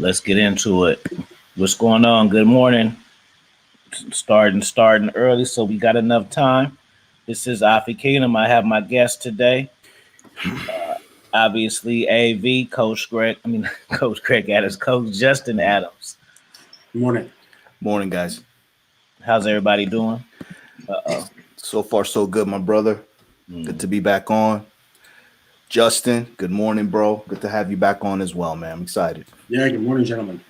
Let's get into it. What's going on? Good morning. Starting early, so we got enough time. This is Afi Kingdom. I have my guest today. Obviously, AV, Coach Greg. Coach Greg Adams, Coach Justin Adams. Good morning. Morning, guys. How's everybody doing? So far, so good, my brother. Good to be back on. Justin, good morning, bro. Good to have you back on as well, man. I'm excited. Yeah, good morning, gentlemen.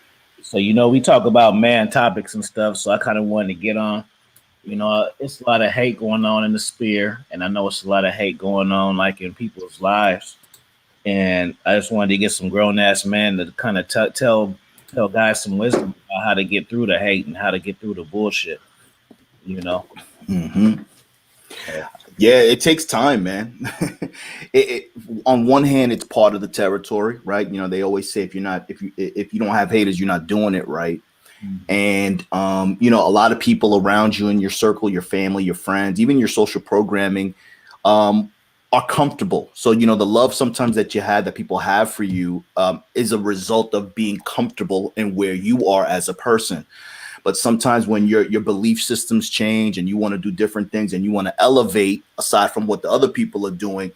So, we talk about man topics and stuff, so I kind of wanted to get on. It's a lot of hate going on in the sphere, and I know it's a lot of hate going on, like, in people's lives. And I just wanted to get some grown-ass men to kind of tell guys some wisdom about how to get through the hate and how to get through the bullshit, Mm-hmm. Yeah, it takes time, man. On one hand, it's part of the territory, right? They always say if you don't have haters, you're not doing it right. And a lot of people around you in your circle, your family, your friends, even your social programming, are comfortable. So the love sometimes that you had, that people have for you, is a result of being comfortable in where you are as a person. But sometimes when your belief systems change and you want to do different things and you want to elevate aside from what the other people are doing,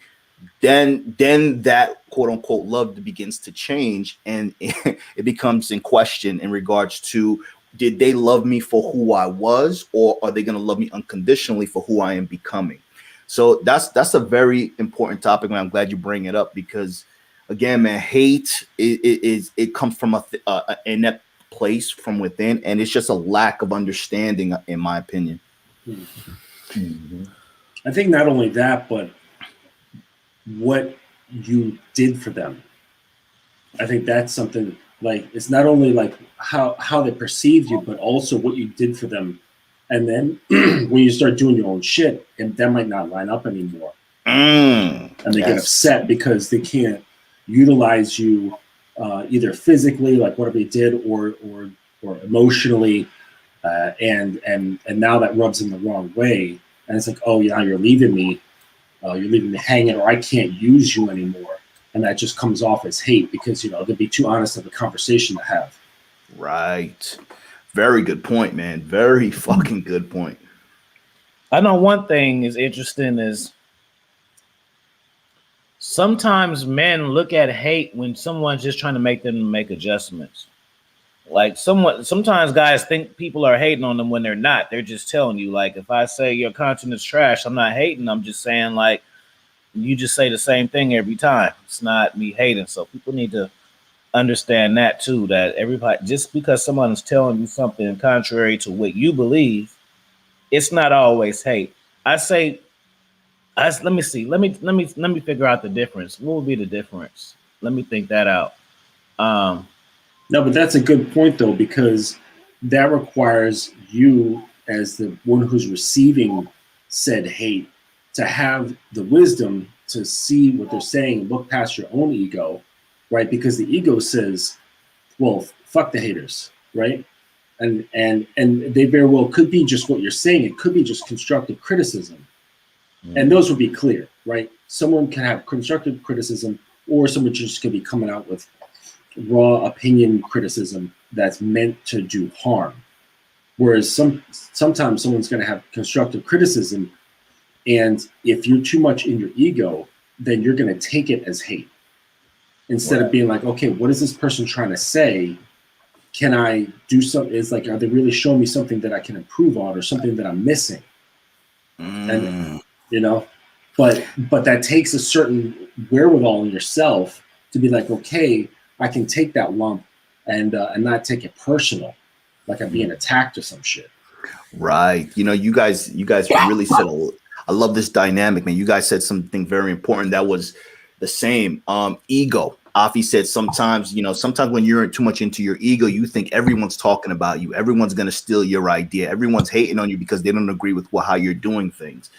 then that quote unquote love begins to change, and it becomes in question in regards to, did they love me for who I was, or are they going to love me unconditionally for who I am becoming? So that's a very important topic, and I'm glad you bring it up, because again, man, hate it comes from a inept place from within, and it's just a lack of understanding, in my opinion. Mm-hmm. I think not only that, but what you did for them. I think that's something, like, it's not only like how they perceived you, but also what you did for them. And then when you start doing your own shit, and that might not line up anymore, and they get upset because they can't utilize you either physically, like whatever they did, or emotionally, and now that rubs them the wrong way, and it's like, oh yeah, you're leaving me hanging, or I can't use you anymore, and that just comes off as hate, because they'd be too honest of a conversation to have. Right. Very good point, man. Very fucking good point. I know one thing is interesting is sometimes men look at hate when someone's just trying to make them make adjustments. Like sometimes guys think people are hating on them when they're not. They're just telling you, like, if I say your content is trash, I'm not hating. I'm just saying, like, you just say the same thing every time. It's not me hating. So people need to understand that too, that everybody, just because someone is telling you something contrary to what you believe, it's not always hate. Let me see. Let me figure out the difference. What would be the difference? Let me think that out. No, but that's a good point, though, because that requires you, as the one who's receiving said hate, to have the wisdom to see what they're saying and look past your own ego, right? Because the ego says, well, fuck the haters, right? And they very well could be just what you're saying. It could be just constructive criticism. And those would be clear, right? Someone can have constructive criticism, or someone just can be coming out with raw opinion criticism that's meant to do harm. Whereas sometimes someone's going to have constructive criticism, and if you're too much in your ego, then you're going to take it as hate. Instead of being like, okay, what is this person trying to say? Can I do something? It's like, are they really showing me something that I can improve on, or something that I'm missing? And you know, but that takes a certain wherewithal in yourself to be like, okay, I can take that lump and not take it personal, like I'm being attacked or some shit. Right. You know, you guys really said, I love this dynamic, man. You guys said something very important. That was the same. Ego. Afi said sometimes when you're too much into your ego, you think everyone's talking about you. Everyone's going to steal your idea. Everyone's hating on you because they don't agree with how you're doing things.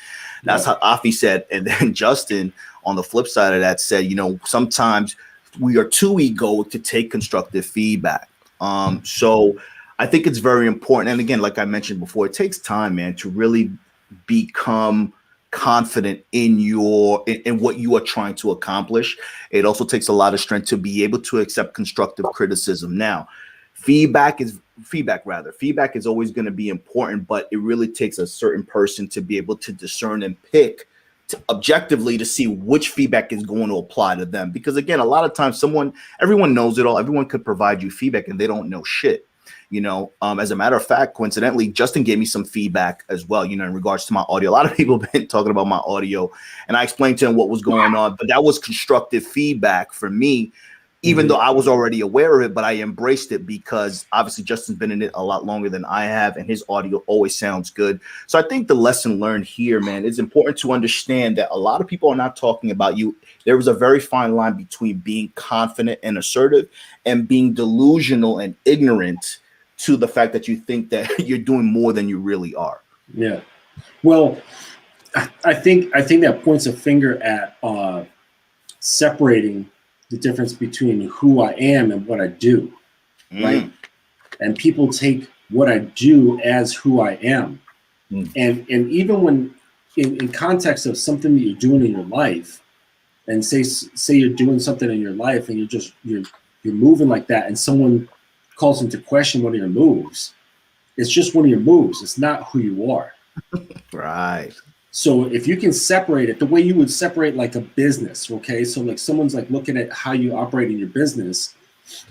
That's how Afi said. And then Justin, on the flip side of that, said, sometimes we are too egoic to take constructive feedback. So I think it's very important. And again, like I mentioned before, it takes time, man, to really become confident in what you are trying to accomplish. It also takes a lot of strength to be able to accept constructive criticism. Now, feedback is always going to be important, but it really takes a certain person to be able to discern and pick objectively to see which feedback is going to apply to them. Because again, a lot of times everyone knows it all. Everyone could provide you feedback and they don't know shit. As a matter of fact, coincidentally, Justin gave me some feedback as well, in regards to my audio. A lot of people have been talking about my audio, and I explained to him what was going on, but that was constructive feedback for me, even though I was already aware of it, but I embraced it because obviously Justin's been in it a lot longer than I have, and his audio always sounds good. So I think the lesson learned here, man, it's important to understand that a lot of people are not talking about you. There is a very fine line between being confident and assertive and being delusional and ignorant to the fact that you think that you're doing more than you really are. Yeah. Well, I think that points a finger at separating the difference between who I am and what I do, right? And people take what I do as who I am. And even when in context of something that you're doing in your life, and say you're doing something in your life and you're moving like that, and someone calls into question one of your moves, it's just one of your moves. It's not who you are. Right. So if you can separate it the way you would separate like a business, okay? So like someone's like looking at how you operate in your business,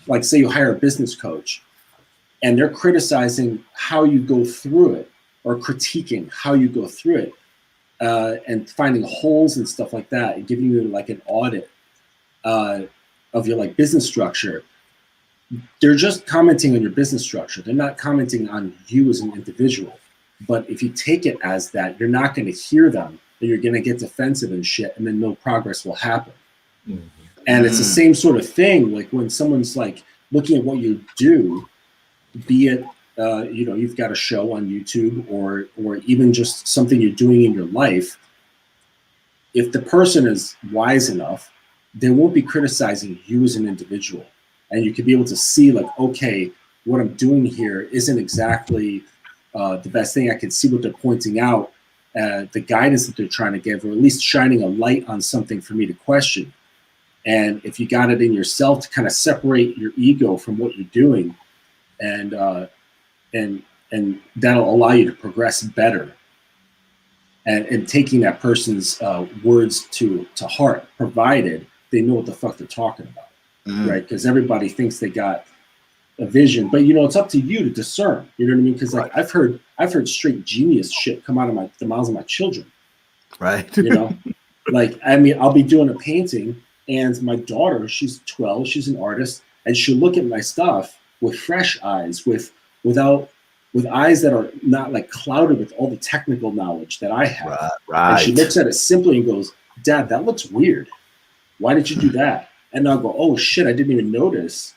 like say you hire a business coach and they're criticizing how you go through it or critiquing how you go through it and finding holes and stuff like that and giving you like an audit of your like business structure. They're just commenting on your business structure. They're not commenting on you as an individual. But if you take it as that, you're not going to hear them, and you're going to get defensive and shit, and then no progress will happen. And it's the same sort of thing. Like when someone's like looking at what you do, be it you've got a show on YouTube or even just something you're doing in your life. If the person is wise enough, they won't be criticizing you as an individual. And you could be able to see like, okay, what I'm doing here isn't exactly the best thing. I can see what they're pointing out, the guidance that they're trying to give, or at least shining a light on something for me to question. And if you got it in yourself to kind of separate your ego from what you're doing, and that'll allow you to progress better. And taking that person's words to heart, provided they know what the fuck they're talking about. Right? Because everybody thinks they got a vision, but it's up to you to discern. You know what I mean? Because like I've heard straight genius shit come out of the mouths of my children. Right. Like I mean, I'll be doing a painting, and my daughter, she's 12, she's an artist, and she'll look at my stuff with fresh eyes, with eyes that are not like clouded with all the technical knowledge that I have. Right. And she looks at it simply and goes, "Dad, that looks weird. Why did you do that?" And I'll go, "Oh shit, I didn't even notice."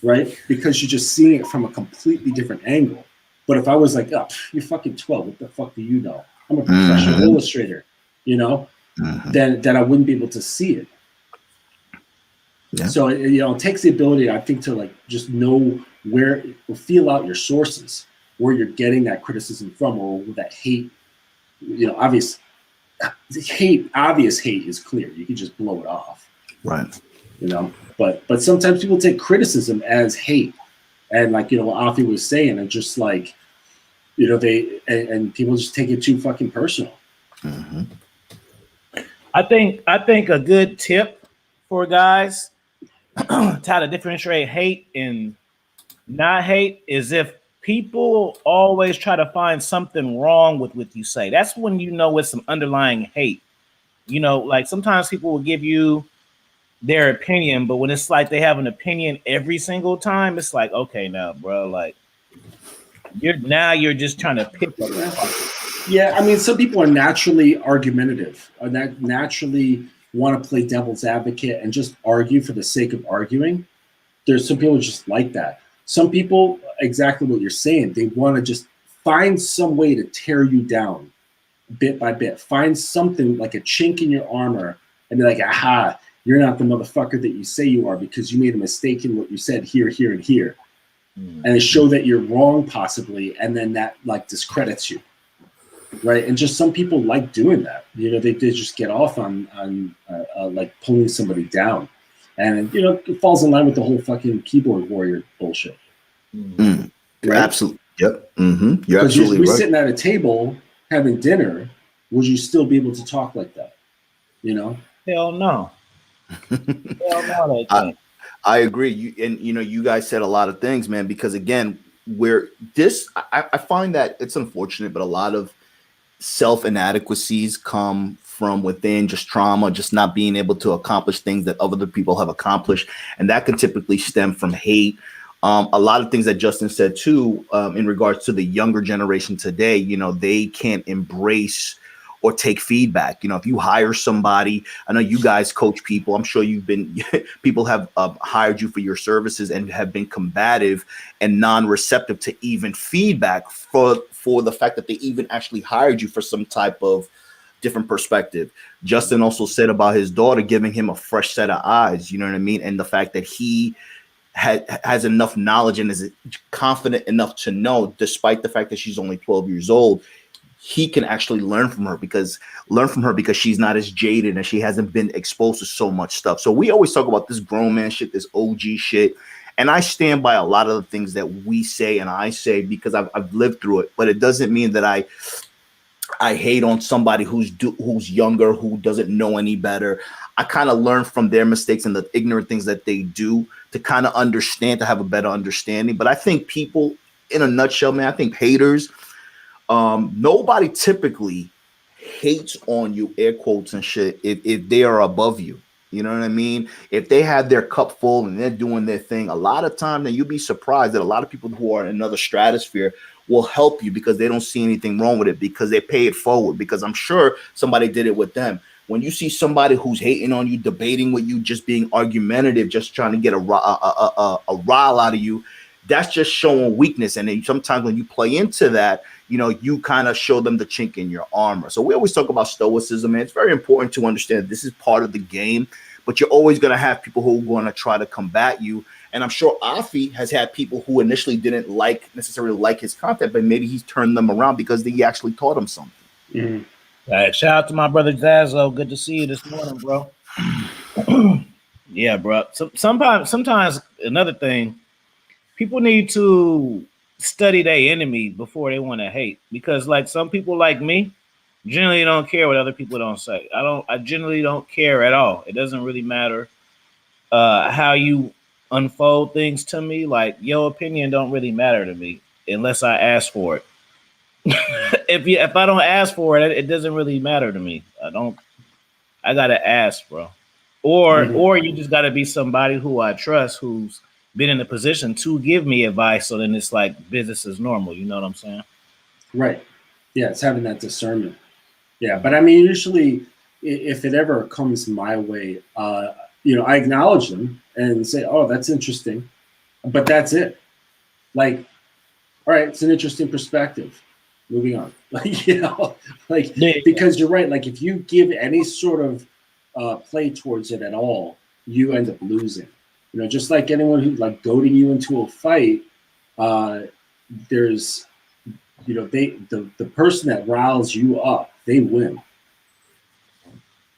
Right? Because you're just seeing it from a completely different angle. But if I was like, "Oh, you're fucking 12, what the fuck do you know?" I'm a professional Mhm. illustrator, you know, then I wouldn't be able to see it. Yeah. So it takes the ability, I think, to like just know where, feel out your sources, where you're getting that criticism from, or that hate. Obvious hate is clear. You can just blow it off. Right. But sometimes people take criticism as hate, and like what Alfie was saying, and just like they and people just take it too fucking personal. Mm-hmm. I think a good tip for guys to how to differentiate hate and not hate is if people always try to find something wrong with what you say. That's when it's some underlying hate. Like sometimes people will give you their opinion, but when it's like they have an opinion every single time, it's like, okay, now, bro, like you're just trying to pick up. Yeah, I mean, some people are naturally argumentative, or that naturally want to play devil's advocate and just argue for the sake of arguing. There's some people just like that. Some people, exactly what you're saying, they want to just find some way to tear you down bit by bit. Find something like a chink in your armor and be like, aha, you're not the motherfucker that you say you are because you made a mistake in what you said here, here, and here. And show that you're wrong possibly, and then that like discredits you. Right, and just some people like doing that. They just get off on like pulling somebody down, and it falls in line with the whole fucking keyboard warrior bullshit. Right? Absolutely. Yep. You're Because absolutely we're right. sitting at a table having dinner, would you still be able to talk like that? Hell no. Hell no, they can't. I agree. You guys said a lot of things, man. Because again, I find that it's unfortunate, but a lot of self inadequacies come from within, just trauma, just not being able to accomplish things that other people have accomplished, and that can typically stem from hate. A lot of things that Justin said too, in regards to the younger generation today, they can't embrace or take feedback. If you hire somebody, I know you guys coach people. I'm sure people have hired you for your services and have been combative and non-receptive to even feedback for the fact that they even actually hired you for some type of different perspective. Justin also said about his daughter giving him a fresh set of eyes, you know what I mean? And the fact that he has enough knowledge and is confident enough to know, despite the fact that she's only 12 years old, he can actually learn from her because she's not as jaded and she hasn't been exposed to so much stuff. So we always talk about this grown man shit, this OG shit. And I stand by a lot of the things that we say and I say because I've lived through it. But it doesn't mean that I hate on somebody who's younger, who doesn't know any better. I kind of learn from their mistakes and the ignorant things that they do to kind of understand, to have a better understanding. But I think people, in a nutshell, man, I think haters, nobody typically hates on you, air quotes and shit, if they are above you. You know what I mean? If they have their cup full and they're doing their thing, a lot of time, then you'll be surprised that a lot of people who are in another stratosphere will help you because they don't see anything wrong with it, because they pay it forward, because I'm sure somebody did it with them. When you see somebody who's hating on you, debating with you, just being argumentative, just trying to get a rile out of you, that's just showing weakness. And then sometimes when you play into that, you kind of show them the chink in your armor. So we always talk about stoicism, and it's very important to understand this is part of the game, but you're always going to have people who are going to try to combat you. And I'm sure Afi has had people who initially didn't necessarily like his content, but maybe he's turned them around because he actually taught him something. Mm-hmm. All right, shout out to my brother Jazzo. Good to see you this morning, bro. Yeah, bro. Sometimes another thing, people need to study their enemy before they want to hate, because like some people like me generally don't care what other people don't say. I generally don't care at all. It doesn't really matter how you unfold things to me. Like your opinion don't really matter to me unless I ask for it. If I don't ask for it, it doesn't really matter to me. I gotta ask, bro. Or you just gotta be somebody who I trust, who's been in a position to give me advice. So then it's like business as normal. You know what I'm saying? Right. Yeah, it's having that discernment. Yeah, but I mean, usually, if it ever comes my way, I acknowledge them and say, "Oh, that's interesting," but that's it. Like, all right, it's an interesting perspective. moving on. You know, like, Yeah. because you're right. Like, if you give any sort of play towards it at all, you end up losing. You know, just like anyone who's like goading you into a fight, there's, you know, the person that riles you up, they win.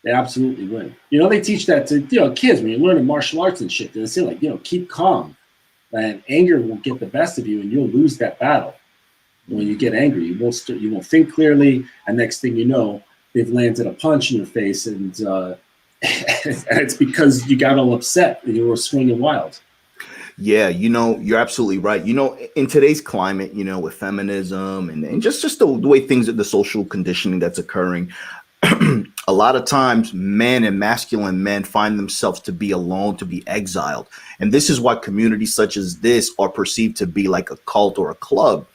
They absolutely win. You know, they teach that to, you know, kids when you're learning martial arts and shit. They say, like, you know, keep calm, and anger will get the best of you, and you'll lose that battle. When you get angry, you won't think clearly, and next thing you know, they've landed a punch in your face, and it's because you got all upset and you were swinging wild. Yeah, you know, you're absolutely right. You know, in today's climate, you know, with feminism and just the way things, the social conditioning that's occurring, a lot of times men and masculine men find themselves to be alone, to be exiled. And this is why communities such as this are perceived to be like a cult or a club.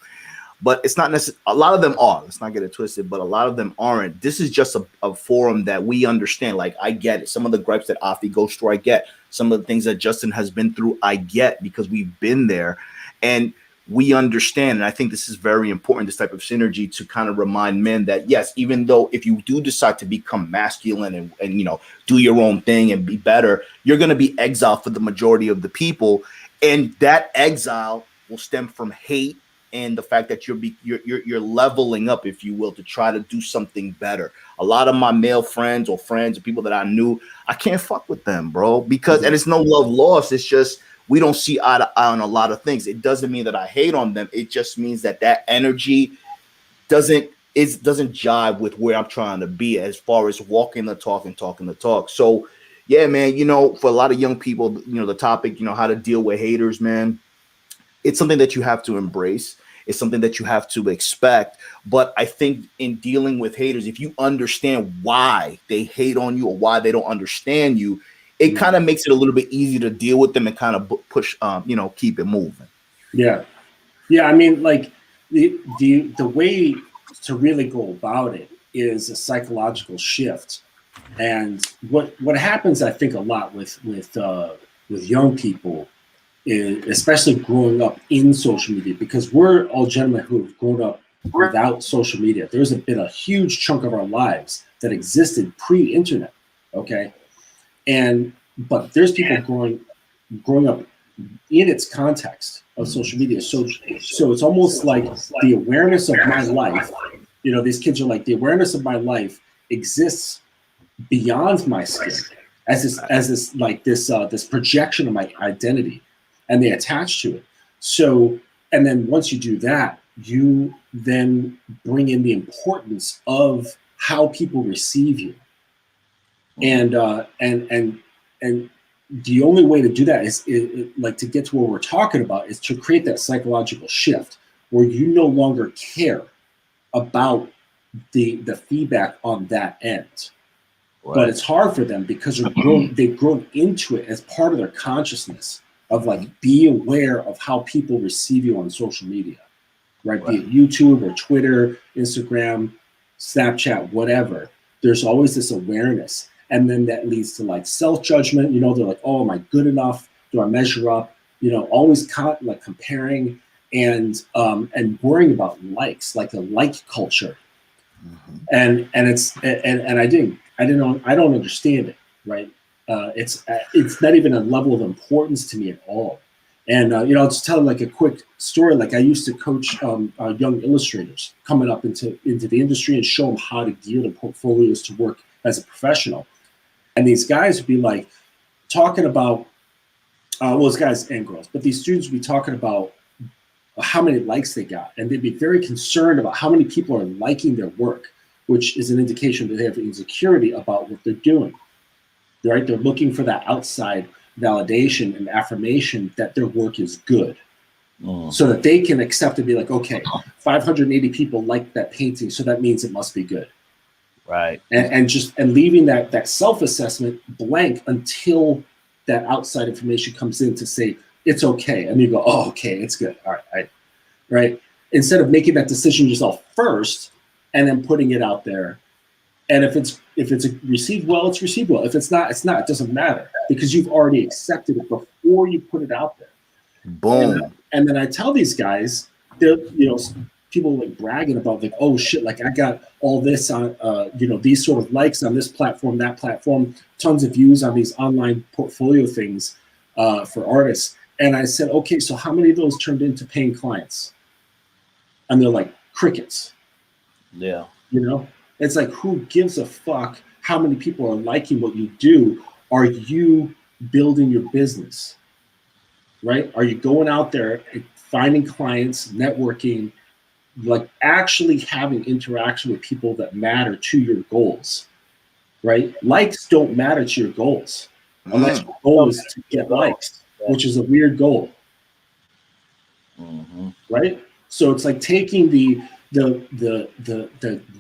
But it's not necessarily, a lot of them are, let's not get it twisted, but a lot of them aren't. This is just a forum that we understand. Like, I get it. Some of the gripes that Afi goes through, I get. Some of the things that Justin has been through, I get, because we've been there and we understand. And I think this is very important, this type of synergy, to kind of remind men that, yes, even though if you do decide to become masculine and you know, do your own thing and be better, you're going to be exiled for the majority of the people. And that exile will stem from hate, and the fact that you're leveling up, if you will, to try to do something better. A lot of my male friends or people that I knew, I can't fuck with them, bro, because, and it's no love lost. It's just, we don't see eye to eye on a lot of things. It doesn't mean that I hate on them. It just means that energy doesn't jive with where I'm trying to be as far as walking the talk and talking the talk. So yeah, man, you know, for a lot of young people, you know, the topic, you know, how to deal with haters, man, it's something that you have to embrace. It's something that you have to expect. But I think in dealing with haters, if you understand why they hate on you or why they don't understand you, it kind of makes it a little bit easier to deal with them and kind of push, you know, keep it moving. Yeah. Yeah. I mean, like, the way to really go about it is a psychological shift. And what happens, I think, a lot with young people, especially growing up in social media, because we're all gentlemen who have grown up without social media. There's been a huge chunk of our lives that existed pre-internet, okay? But there's people growing up in its context of social media. So it's almost like the awareness of my life, you know, these kids are like, the awareness of my life exists beyond my skin as this projection of my identity, and they attach to it. So, and then once you do that, you then bring in the importance of how people receive you. And the only way to do that is like, to get to where we're talking about, is to create that psychological shift where you no longer care about the feedback on that end. Right. But it's hard for them because they've grown into it as part of their consciousness of, like, be aware of how people receive you on social media, right? Be it YouTube or Twitter, Instagram, Snapchat, whatever. There's always this awareness. And then that leads to, like, self-judgment. You know, they're like, oh, am I good enough? Do I measure up? You know, always comparing and worrying about likes, like the like culture. And I don't understand it, right? It's not even a level of importance to me at all. And you know, I'll just tell like a quick story. Like, I used to coach young illustrators coming up into the industry and show them how to gear their portfolios to work as a professional. And these guys would be like talking about, well, it's guys and girls, but these students would be talking about how many likes they got, and they'd be very concerned about how many people are liking their work, which is an indication that they have insecurity about what they're doing, right? They're looking for that outside validation and affirmation that their work is good, so that they can accept and be like, okay, 580 people like that painting, so that means it must be good. Right. And leaving that self-assessment blank until that outside information comes in to say, it's okay. And you go, oh, okay, it's good. All right. Right. Instead of making that decision yourself first and then putting it out there. And if it's received well, it's received well. If it's not, it's not. It doesn't matter, because you've already accepted it before you put it out there. Boom. And then I tell these guys, you know, people like bragging about like, oh shit, like I got all this on, these sort of likes on this platform, that platform, tons of views on these online portfolio things for artists. And I said, okay, so how many of those turned into paying clients? And they're like, crickets. Yeah. It's like, who gives a fuck how many people are liking what you do? Are you building your business? Right? Are you going out there and finding clients, networking, like actually having interaction with people that matter to your goals? Right? Likes don't matter to your goals unless your goal is to get likes, which is a weird goal. Right? So it's like taking the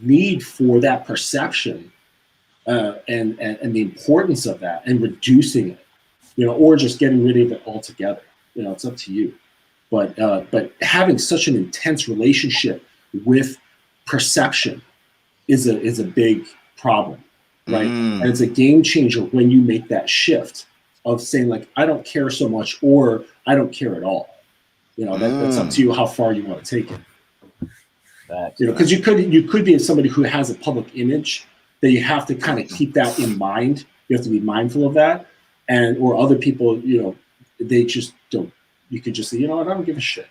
need for that perception and the importance of that and reducing it, or just getting rid of it altogether. It's up to you. But having such an intense relationship with perception is a big problem, right? And it's a game changer when you make that shift of saying like, I don't care so much, or I don't care at all. That's up to you how far you want to take it. Because you could be somebody who has a public image that you have to kind of keep that in mind. You have to be mindful of that, or other people, they just don't. You could just say, I don't give a shit,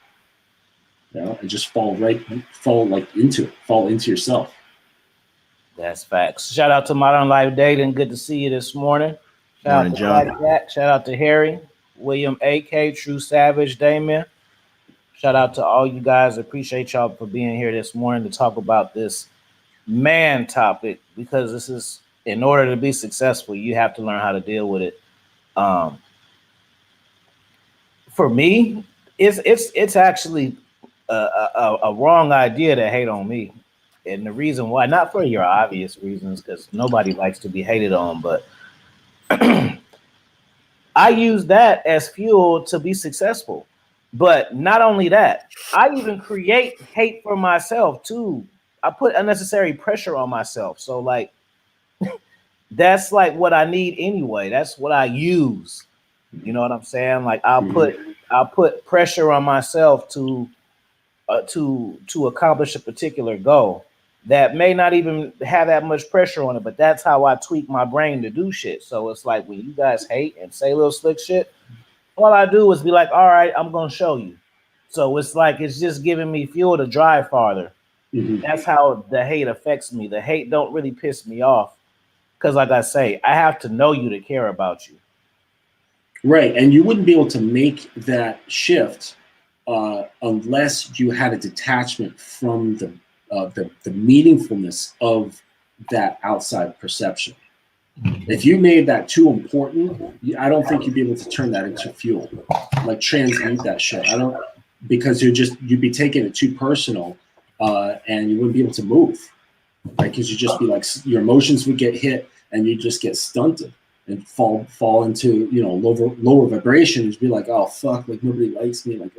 and just fall into yourself. That's facts. Shout out to Modern Life Dating. Good to see you this morning. Shout out to John. Jack. Shout out to Harry, William, AK, True Savage, Damien. Shout out to all you guys. Appreciate y'all for being here this morning to talk about this man topic, because this is, in order to be successful, you have to learn how to deal with it. For me, it's actually a wrong idea to hate on me. And the reason why, not for your obvious reasons, because nobody likes to be hated on, but I use that as fuel to be successful. But not only that, I even create hate for myself too. I put unnecessary pressure on myself. So like, that's like what I need anyway. That's what I use. You know what I'm saying? Like I'll put pressure on myself to accomplish a particular goal that may not even have that much pressure on it, but that's how I tweak my brain to do shit. So it's like when you guys hate and say little slick shit, all I do is be like, all right, I'm gonna show you. So it's like it's just giving me fuel to drive farther. That's how the hate affects me. The hate don't really piss me off, because like I say, I have to know you to care about you. Right, and you wouldn't be able to make that shift unless you had a detachment from the meaningfulness of that outside perception. If you made that too important, I don't think you'd be able to turn that into fuel, like transmute that shit. Because you'd be taking it too personal, and you wouldn't be able to move, right? Because you'd just be like, your emotions would get hit, and you just get stunted and fall into lower vibration. You'd be like, oh fuck, like nobody likes me, like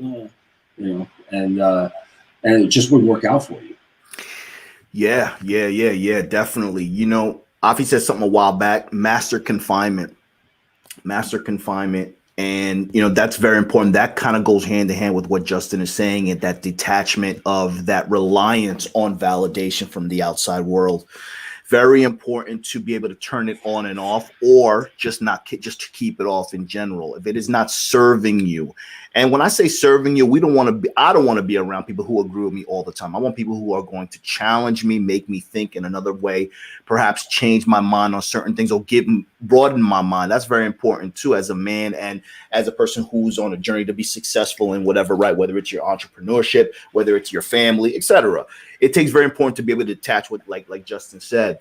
and it just wouldn't work out for you. Yeah, definitely. Afi said something a while back, master confinement. And, that's very important. That kind of goes hand in hand with what Justin is saying, and that detachment of that reliance on validation from the outside world. Very important to be able to turn it on and off, or just to keep it off in general if it is not serving you. And when I say serving you, I don't want to be around people who agree with me all the time. I want people who are going to challenge me, make me think in another way, perhaps change my mind on certain things, or broaden my mind. That's very important too, as a man and as a person who's on a journey to be successful in whatever, right? Whether it's your entrepreneurship, whether it's your family, etc. It takes very important to be able to detach with, like Justin said.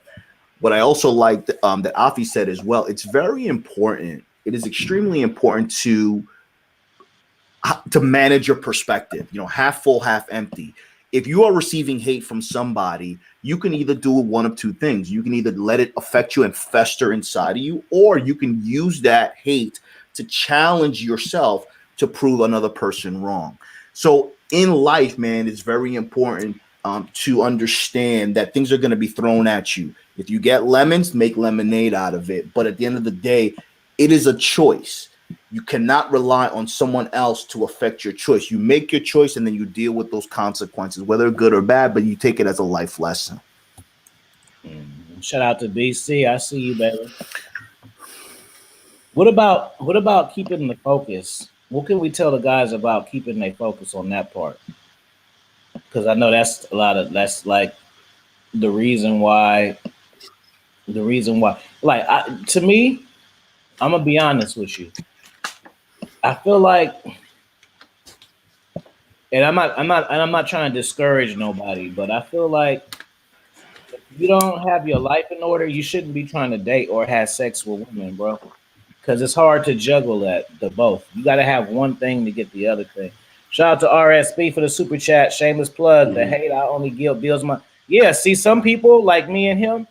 What I also like that Afi said as well, it's very important. It is extremely important to manage your perspective, half full, half empty. If you are receiving hate from somebody, you can either do one of two things. You can either let it affect you and fester inside of you, or you can use that hate to challenge yourself to prove another person wrong. So in life, man, it's very important to understand that things are going to be thrown at you. If you get lemons, make lemonade out of it. But at the end of the day, it is a choice. you cannot rely on someone else to affect your choice. You make your choice and then you deal with those consequences, whether good or bad, but you take it as a life lesson. Shout out to BC. I see you, baby. What about keeping the focus? What can we tell the guys about keeping their focus on that part? Because I know that's like the reason why. Like to me, I'm gonna be honest with you. I feel like, and I'm not trying to discourage nobody, but I feel like if you don't have your life in order, you shouldn't be trying to date or have sex with women, bro. Because it's hard to juggle the both. You got to have one thing to get the other thing. Shout out to RSP for the super chat. Shameless plug. The hate I only give builds my. Yeah, see, some people like me and him.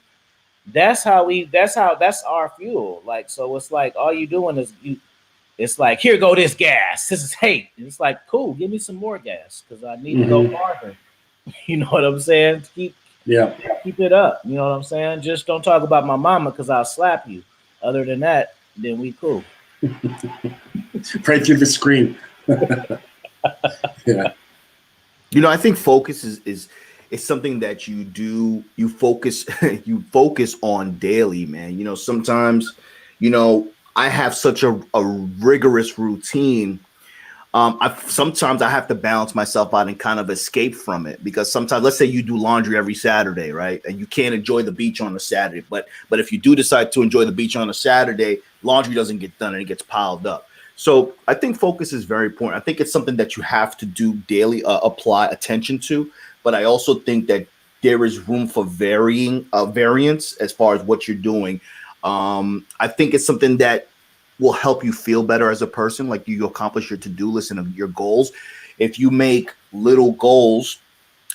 That's our fuel. Like, so it's like all you doing is you. It's like, here go this gas. This is hate. And it's like, cool. Give me some more gas because I need to go farther. You know what I'm saying? Keep it up. You know what I'm saying? Just don't talk about my mama because I'll slap you. Other than that, then we cool. Right through the screen. Yeah. You know, I think focus is something that you focus on daily, man. You know, sometimes, you know, I have such a rigorous routine. Sometimes I have to balance myself out and kind of escape from it, because sometimes, let's say you do laundry every Saturday, right? And you can't enjoy the beach on a Saturday, but if you do decide to enjoy the beach on a Saturday, laundry doesn't get done and it gets piled up. So I think focus is very important. I think it's something that you have to do daily, apply attention to. But I also think that there is room for variance as far as what you're doing. I think it's something that will help you feel better as a person. Like, you accomplish your to-do list and your goals. If you make little goals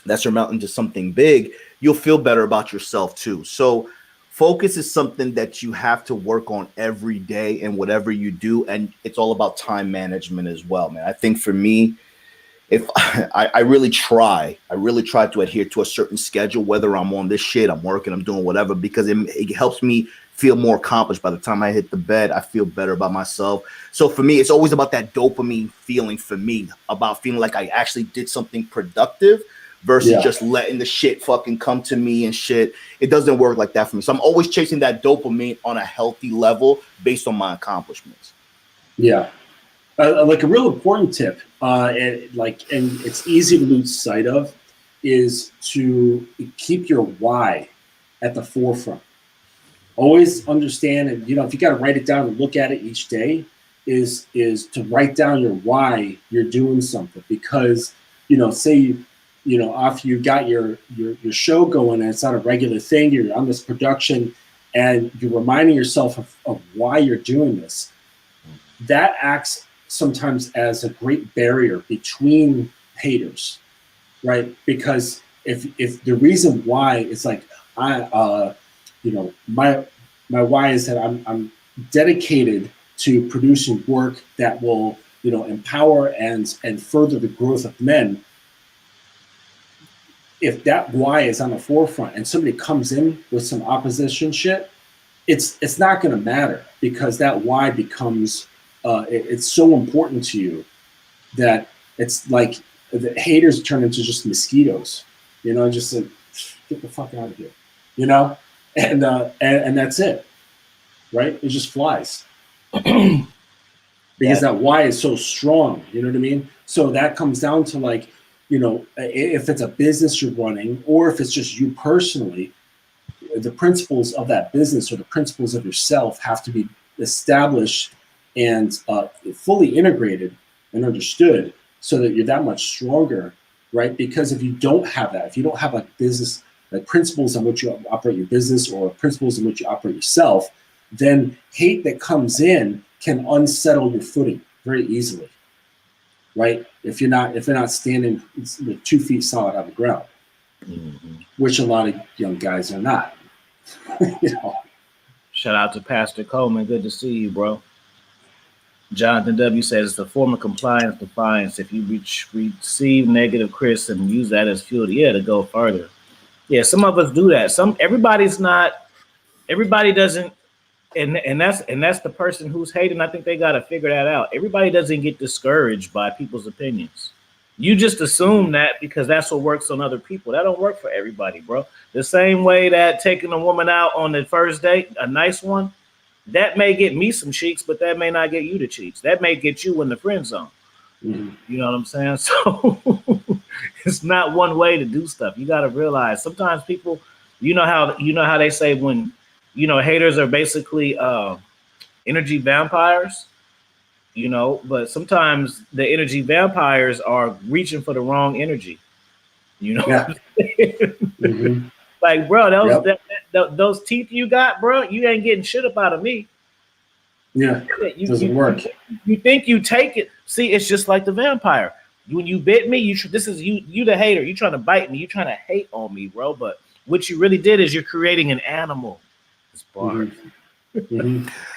that surmount into something big, you'll feel better about yourself too. So focus is something that you have to work on every day in whatever you do. And it's all about time management as well, man. I think for me, if I really try to adhere to a certain schedule, whether I'm on this shit, I'm working, I'm doing whatever, because it helps me feel more accomplished. By the time I hit the bed, I feel better about myself. So for me, it's always about that dopamine feeling for me, about feeling like I actually did something productive versus just letting the shit fucking come to me and shit. It doesn't work like that for me. So I'm always chasing that dopamine on a healthy level based on my accomplishments. Yeah. Like a real important tip, and it's easy to lose sight of, is to keep your why at the forefront. Always understand, and if you got to write it down and look at it each day, is to write down your why you're doing something. Because say after you got your show going and it's not a regular thing, you're on this production, and you're reminding yourself of why you're doing this. That acts sometimes as a great barrier between haters, right? Because if the reason why is like, my why is that I'm dedicated to producing work that will empower and further the growth of men. If that why is on the forefront and somebody comes in with some opposition shit, it's not going to matter, because that why becomes it's so important to you that it's like the haters turn into just mosquitoes, just like, get the fuck out of here, and that's it, right? It just flies because that why is so strong. You know what I mean? So that comes down to, like, if it's a business you're running, or if it's just you personally, the principles of that business or the principles of yourself have to be established and fully integrated and understood, so that you're that much stronger, right? Because if you don't have that, if you don't have a business, like principles on which you operate your business or principles in which you operate yourself, then hate that comes in can unsettle your footing very easily, right? If you're not standing 2 feet solid on the ground, which a lot of young guys are not. Shout out to Pastor Coleman. Good to see you, bro. Jonathan W. says it's a form of compliance defiance. If you receive negative criticism, use that as fuel to go further. Yeah, some of us do that. Everybody doesn't that's the person who's hating. I think they got to figure that out. Everybody doesn't get discouraged by people's opinions. You just assume that because that's what works on other people. That don't work for everybody, bro. The same way that taking a woman out on the first date, a nice one, that may get me some cheeks, but that may not get you the cheeks. That may get you in the friend zone. You know what I'm saying? So it's not one way to do stuff. You got to realize sometimes people, you know how they say when haters are basically energy vampires, but sometimes the energy vampires are reaching for the wrong energy. Yeah. Like, bro, those teeth you got, bro, you ain't getting shit up out of me. Yeah, doesn't work. You think you take it. See, it's just like the vampire. When you bit me, this is you the hater. You trying to bite me. You trying to hate on me, bro. But what you really did is you're creating an animal. It's bars.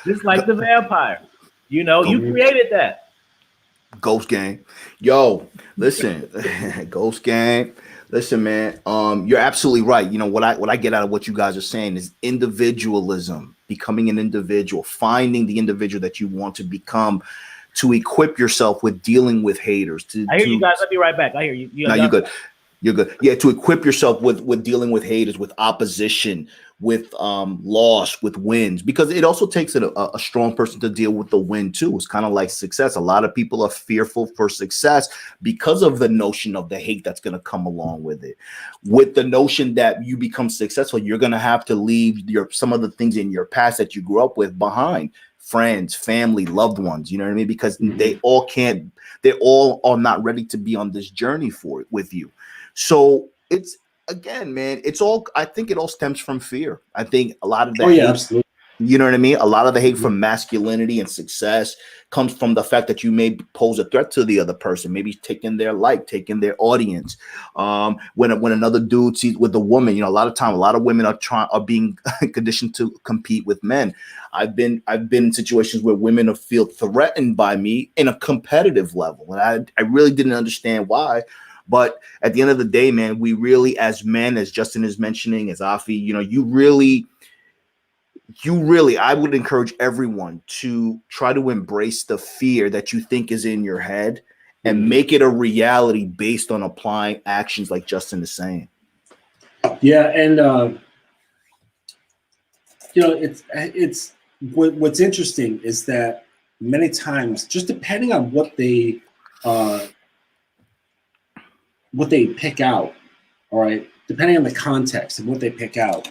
Just like the vampire. You created that. Ghost Gang. Yo, listen, Ghost Gang. Listen, man. You're absolutely right. What I get out of what you guys are saying is individualism, becoming an individual, finding the individual that you want to become, to equip yourself with dealing with haters. I hear you guys. I'll be right back. I hear you. No, you're good. You're good. Yeah, to equip yourself with dealing with haters, with opposition, with loss, with wins, because it also takes a strong person to deal with the win too. It's kind of like success. A lot of people are fearful for success because of the notion of the hate that's going to come along with it. With the notion that you become successful, you're going to have to leave some of the things in your past that you grew up with behind. Friends, family, loved ones, you know what I mean? Because they all are not ready to be on this journey with you. So it's, again, man, I think it all stems from fear. I think a lot of the hate, absolutely. You know what I mean? A lot of the hate from masculinity and success comes from the fact that you may pose a threat to the other person, maybe taking their taking their audience. When another dude sees with a woman, a lot of women are being conditioned to compete with men. I've been in situations where women have feel threatened by me in a competitive level, and I really didn't understand why. But at the end of the day, man, we really, as men, as Justin is mentioning, as Afi, you really, I would encourage everyone to try to embrace the fear that you think is in your head and make it a reality based on applying actions like Justin is saying. Yeah. And, it's what's interesting is that many times, just depending on what they pick out, all right, depending on the context and what they pick out,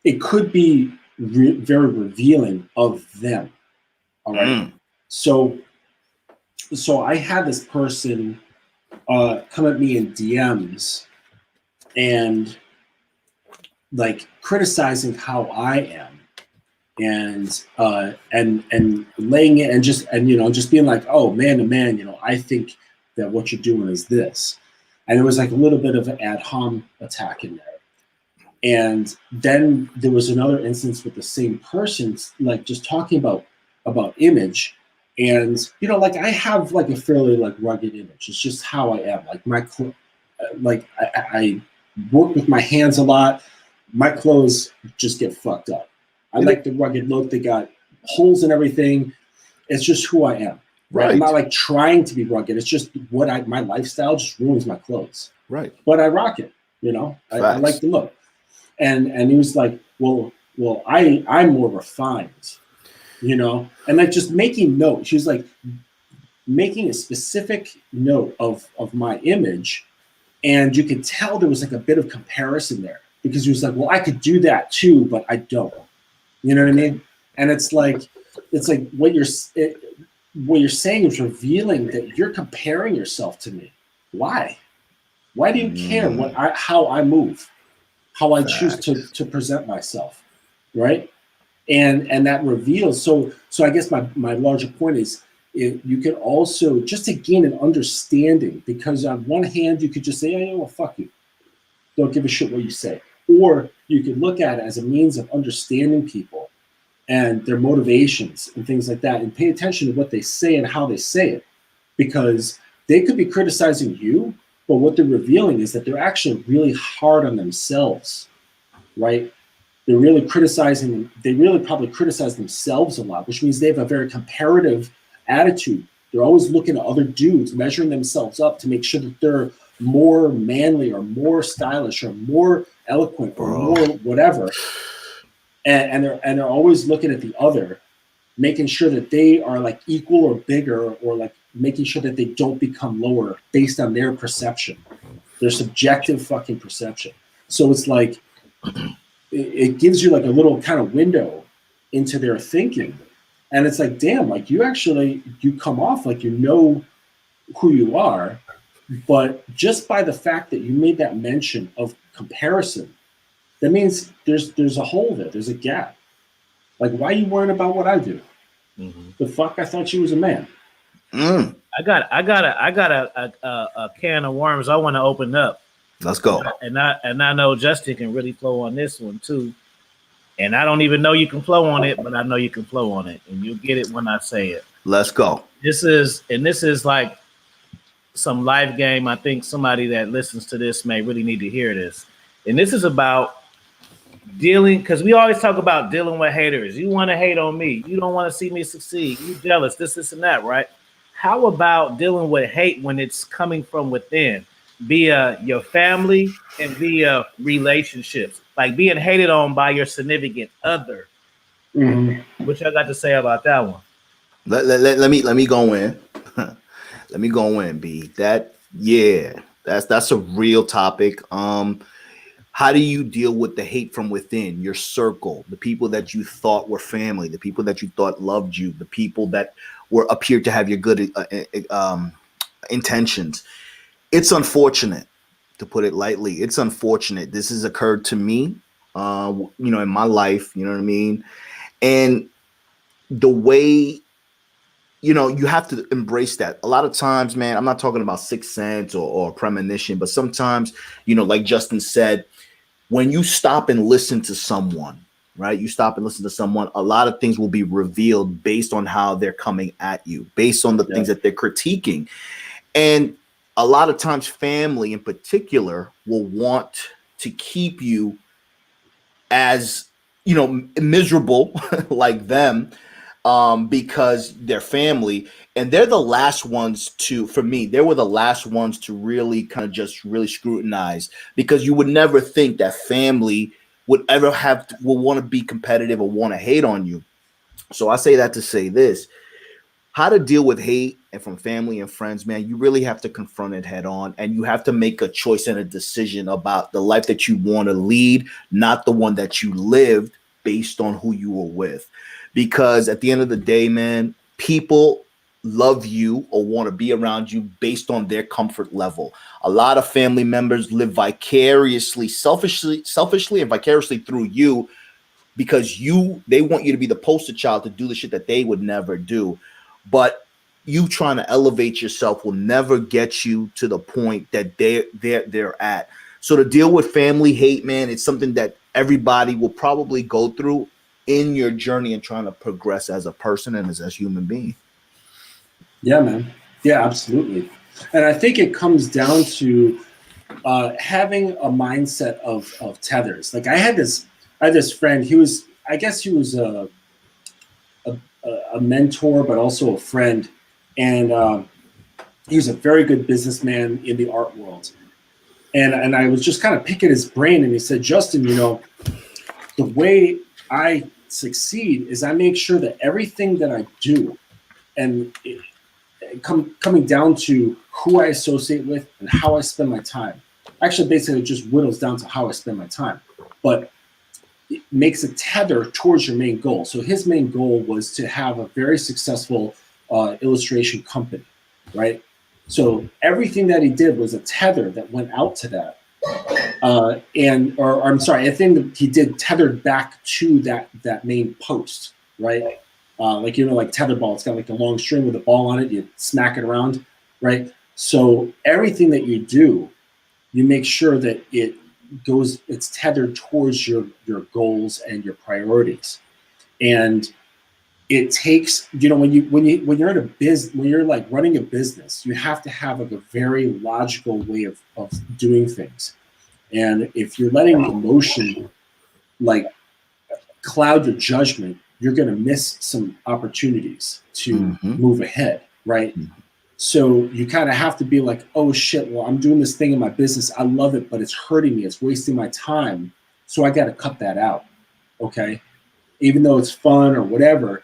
it could be very revealing of them, all right? So I had this person come at me in DMs and like criticizing how I am and laying it and just being like, oh, man to man, I think that what you're doing is this. And there was like a little bit of an ad hom attack in there. And then there was another instance with the same person, like just talking about image. And, like I have like a fairly like rugged image. It's just how I am. Like I work with my hands a lot. My clothes just get fucked up. I like the rugged look. They got holes and everything. It's just who I am. Right. I'm not like trying to be rugged. It's just my lifestyle just ruins my clothes. Right. But I rock it. I like the look. And he was like, well, I'm more refined, and like just making note. She was like making a specific note of my image, and you could tell there was like a bit of comparison there because he was like, well, I could do that too, but I don't. You know what I mean? And it's like what you're saying is revealing that you're comparing yourself to me. Why? Why do you care how I move? How I choose to present myself, right? And that reveals. So I guess my larger point is you can also, just to gain an understanding, because on one hand you could just say, oh, well, fuck you, don't give a shit what you say, or you could look at it as a means of understanding people and their motivations and things like that, and pay attention to what they say and how they say it, because they could be criticizing you, but what they're revealing is that they're actually really hard on themselves, right? they're really criticizing. They really probably criticize themselves a lot, which means they have a very comparative attitude. They're always looking at other dudes, measuring themselves up to make sure that they're more manly or more stylish or more eloquent or more whatever. And they're always looking at the other, making sure that they are like equal or bigger, or like making sure that they don't become lower based on their perception, their subjective fucking perception. So it's like, it gives you like a little kind of window into their thinking. And it's like, damn, like you come off like you know who you are, but just by the fact that you made that mention of comparison, that means there's a hole there, there's a gap. Like, why are you worrying about what I do? Mm-hmm. The fuck, I thought you was a man. I got a can of worms I want to open up. Let's go. And I know Justin can really flow on this one too. And I don't even know you can flow on it, but I know you can flow on it, and you'll get it when I say it. Let's go. This is like some live game. I think somebody that listens to this may really need to hear this. And this is about dealing, because we always talk about dealing with haters. You want to hate on me. You don't want to see me succeed. You jealous, this, and that, right? How about dealing with hate when it's coming from within, via your family and via relationships, like being hated on by your significant other? Mm-hmm. What y'all got to say about that one? Let me go in. Let me go in, B. That's a real topic. How do you deal with the hate from within your circle, the people that you thought were family, the people that you thought loved you, the people that appeared to have your good intentions? It's unfortunate, to put it lightly. It's unfortunate. This has occurred to me, in my life, you know what I mean? And the way, you have to embrace that. A lot of times, man, I'm not talking about sixth sense or premonition, but sometimes, like Justin said, when you stop and listen to someone, right? You stop and listen to someone, a lot of things will be revealed based on how they're coming at you, based on the things that they're critiquing. And a lot of times family in particular will want to keep you as, miserable like them, because they're family, and they're the last ones they were the last ones to really kind of just really scrutinize, because you would never think that family would ever will want to be competitive or want to hate on you. So I say that to say this: how to deal with hate and from family and friends, man, you really have to confront it head on, and you have to make a choice and a decision about the life that you want to lead, not the one that you lived based on who you were with. Because at the end of the day, man, people love you or want to be around you based on their comfort level. A lot of family members live vicariously, selfishly and vicariously through you, because they want you to be the poster child to do the shit that they would never do. But you trying to elevate yourself will never get you to the point that they're at. So to deal with family hate, man, it's something that everybody will probably go through in your journey and trying to progress as a person and as a human being. Yeah, man. Yeah, absolutely. And I think it comes down to having a mindset of tethers. Like I had this friend. He was a mentor, but also a friend, and he was a very good businessman in the art world. And I was just kind of picking his brain, and he said, Justin, the way I succeed is I make sure that everything that I do, and coming down to who I associate with and how I spend my time. Actually, basically, it just whittles down to how I spend my time, but it makes a tether towards your main goal. So his main goal was to have a very successful illustration company, right? So everything that he did was a tether that went out to that. A thing that he did tethered back to that main post, right? Like tetherball, it's got like a long string with a ball on it. You smack it around, right? So everything that you do, you make sure that it's tethered towards your goals and your priorities. And it takes, when you're in a business, when you're like running a business, you have to have like a very logical way of doing things. And if you're letting emotion like cloud your judgment, you're going to miss some opportunities to move ahead, right? So you kind of have to be like, oh shit, well, I'm doing this thing in my business. I love it, but it's hurting me. It's wasting my time. So I got to cut that out. Okay. Even though it's fun or whatever,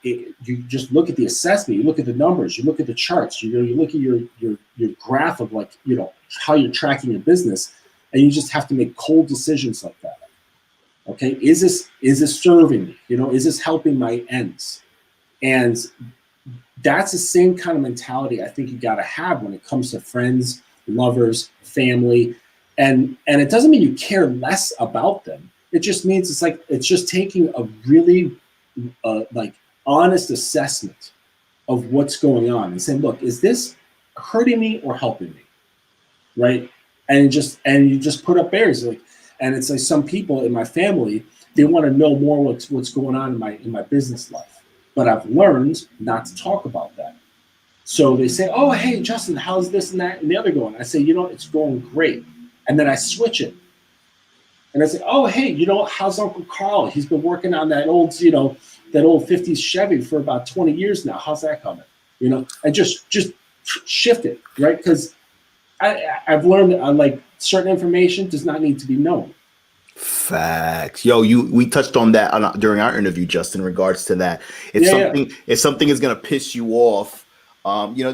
you just look at the assessment, you look at the numbers, you look at the charts, you look at your graph of like, how you're tracking your business, and you just have to make cold decisions like that. Okay. Is this serving me? Is this helping my ends? And that's the same kind of mentality I think you got to have when it comes to friends, lovers, family. And it doesn't mean you care less about them. It just means it's just taking a really like honest assessment of what's going on and saying, look, is this hurting me or helping me? Right. And you just put up barriers. And it's like some people in my family, they want to know more what's going on in my business life. But I've learned not to talk about that. So they say, oh, hey, Justin, how's this and that and the other going? I say, it's going great. And then I switch it. And I say, oh, hey, how's Uncle Carl? He's been working on that old, that old 50s Chevy for about 20 years now. How's that coming? And just shift it, right? Because I've learned that like certain information does not need to be known. Facts. Yo, we touched on that during our interview, just in regards to that. If something is gonna piss you off,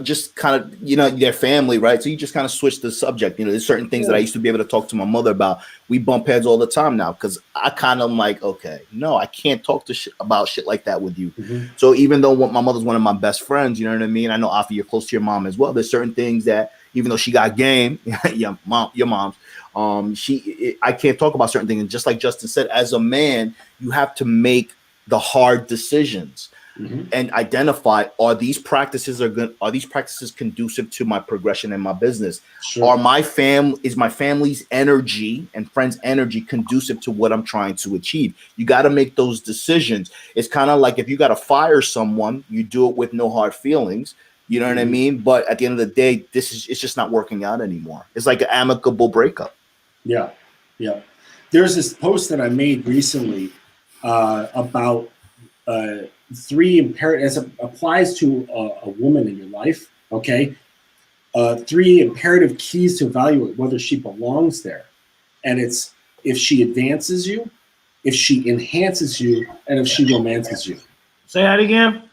just kind of, their family, right? So you just kind of switch the subject. There's certain things that I used to be able to talk to my mother about. We bump heads all the time now because I kind of like, okay, no, I can't talk about shit like that with you. So even though my mother's one of my best friends, you know what I mean? I know, Afi, you're close to your mom as well. There's certain things that, even though she got game, your mom's, I can't talk about certain things. And just like Justin said, as a man, you have to make the hard decisions and identify, are these practices conducive to my progression in my business? Sure. Is my family's energy and friends' energy conducive to what I'm trying to achieve? You got to make those decisions. It's kind of like if you got to fire someone, you do it with no hard feelings. You know what I mean? But at the end of the day, it's just not working out anymore. It's like an amicable breakup. Yeah. There's this post that I made recently about 3 imperative, as it applies to a woman in your life. Okay, 3 imperative keys to evaluate whether she belongs there, and it's if she advances you, if she enhances you, and if she romances you. Say that again.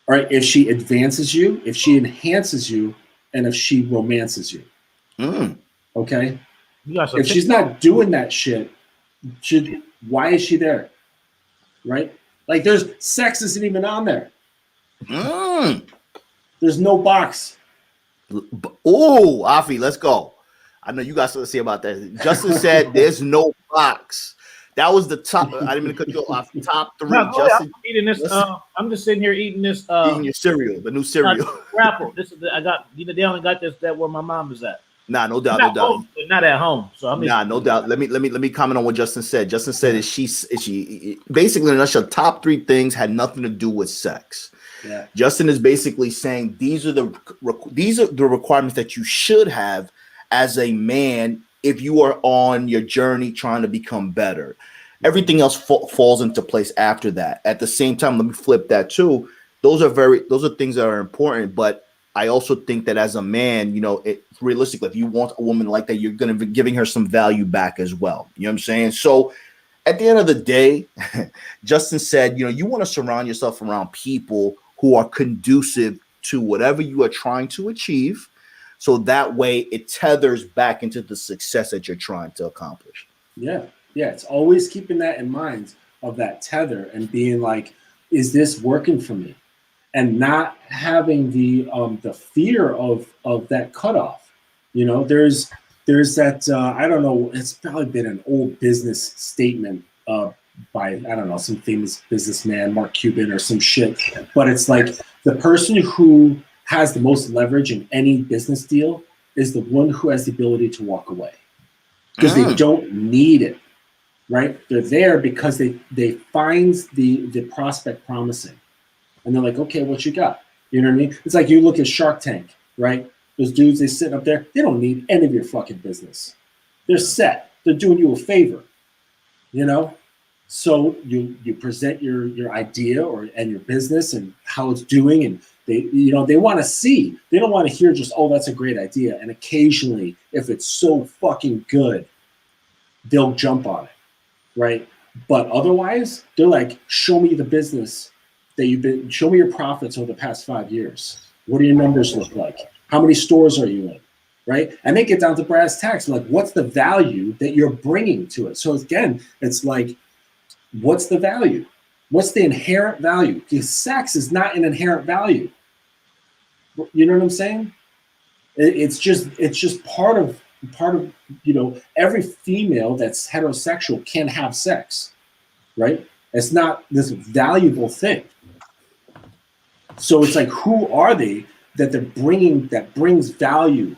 All right, if she advances you, if she enhances you, and if she romances you. Okay? If she's not doing that shit, why is she there? Right? Like sex isn't even on there. There's no box. Oh, Afi, let's go. I know you got something to say about that. Justin said there's no box. That was the top. I didn't mean to cut you off. Top 3. No, Justin, I'm eating this. I'm just sitting here eating this. eating your cereal, the new cereal. Grapple. This is I got. They only got this that where my mom is at. Nah, no doubt, Not at home. So no doubt. Let me comment on what Justin said. Justin said is she basically in a nutshell, top 3 things had nothing to do with sex. Yeah. Justin is basically saying these are the requirements that you should have as a man if you are on your journey trying to become better. Everything else falls into place after that. At the same time, let me flip that too. Those are things that are important, but I also think that as a man, realistically, if you want a woman like that, you're going to be giving her some value back as well. You know what I'm saying? So at the end of the day, Justin said, you want to surround yourself around people who are conducive to whatever you are trying to achieve. So that way it tethers back into the success that you're trying to accomplish. Yeah. It's always keeping that in mind of that tether and being like, is this working for me? And not having the fear of that cutoff. There's that, I don't know, it's probably been an old business statement by, I don't know, some famous businessman, Mark Cuban or some shit. But it's like the person who has the most leverage in any business deal is the one who has the ability to walk away. Because they don't need it, right? They're there because they find the prospect promising. And they're like, okay, what you got? You know what I mean? It's like you look at Shark Tank, right? Those dudes, they sit up there. They don't need any of your fucking business. They're set. They're doing you a favor, So you present your idea and your business and how it's doing, and they want to see. They don't want to hear just, oh, that's a great idea. And occasionally, if it's so fucking good, they'll jump on it, right? But otherwise, they're like, show me the business that show me your profits over the past 5 years. What do your numbers look like? How many stores are you in? Right? And they get down to brass tacks. Like, what's the value that you're bringing to it? So again, it's like, what's the value? What's the inherent value? Because sex is not an inherent value. You know what I'm saying? It's just part of every female that's heterosexual can have sex, right? It's not this valuable thing. So it's like, who are they that they're bringing that brings value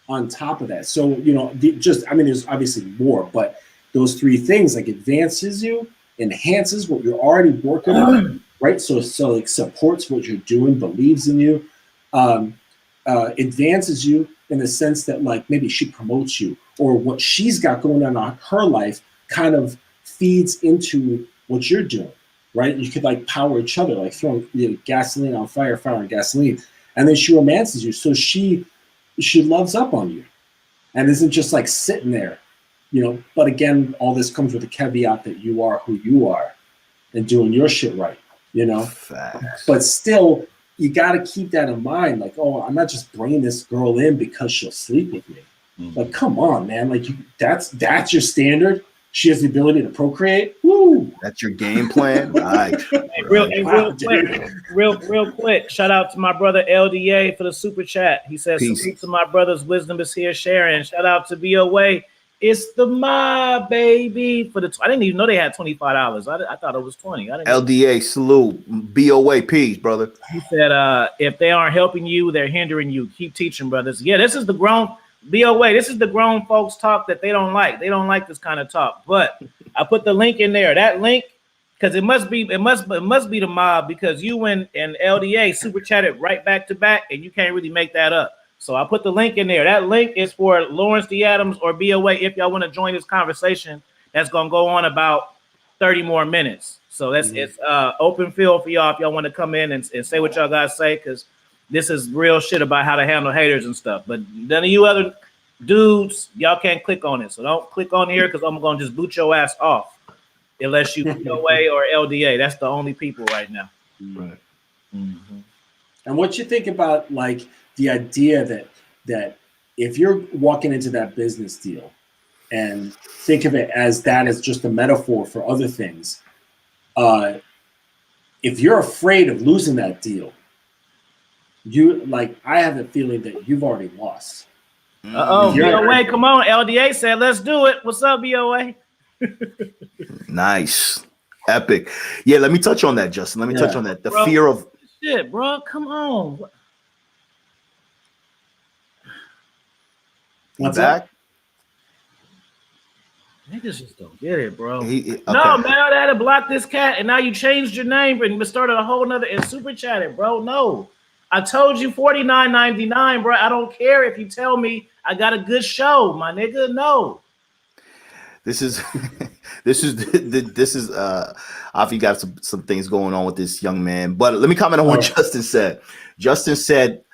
on top of that? So there's obviously more, but those three things, like, advances you, enhances what you're already working on, right? So like, supports what you're doing, believes in you, advances you in the sense that, like, maybe she promotes you, or what she's got going on in her life kind of feeds into what you're doing, right? You could, like, power each other, like throwing gasoline on fire, fire on gasoline, and then she romances you. So she loves up on you and isn't just like sitting there, but again, all this comes with the caveat that you are who you are and doing your shit right, Facts. But still, you got to keep that in mind. Like, oh, I'm not just bringing this girl in because she'll sleep with me. Like, come on, man. Like, that's your standard. She has the ability to procreate. Woo! That's your game plan, right? Real quick. Shout out to my brother LDA for the super chat. He says, "Salute to my brother's wisdom is here sharing." Shout out to BOA. It's the mob, baby. I didn't even know they had $25. I thought it was 20. LDA, salute. BOA, peace, brother. He said, if they aren't helping you, they're hindering you. Keep teaching, brothers. Yeah, this is the grown BOA. This is the grown folks talk that they don't like. They don't like this kind of talk. But I put the link in there. That link, because it must be the mob, because you and LDA super chatted right back to back, and you can't really make that up. So I put the link in there. That link is for Lawrence D. Adams or BOA if y'all want to join this conversation. That's gonna go on about 30 more minutes. So it's open field for y'all if y'all want to come in and say what y'all guys say, because this is real shit about how to handle haters and stuff. But none of you other dudes, y'all can't click on it. So don't click on here, because I'm gonna just boot your ass off unless you BOA or LDA. That's the only people right now. Right. Mm-hmm. And what you think about, like, the idea that if you're walking into that business deal and think of it as that as just a metaphor for other things, if you're afraid of losing that deal, I have a feeling that you've already lost. BOA, come on. LDA said, let's do it. What's up, BOA? Nice. Epic. Yeah, let me touch on that, Justin. Let me touch on that. The fear of shit, bro. Come on. What's back? Niggas just don't get it, bro. Okay. No, man, I had to block this cat, and now you changed your name and started a whole nother and super chatted, bro. No. I told you $49.99, bro. I don't care if you tell me I got a good show, my nigga. No. This is Afi got some things going on with this young man. But let me comment on what Justin said. Justin said,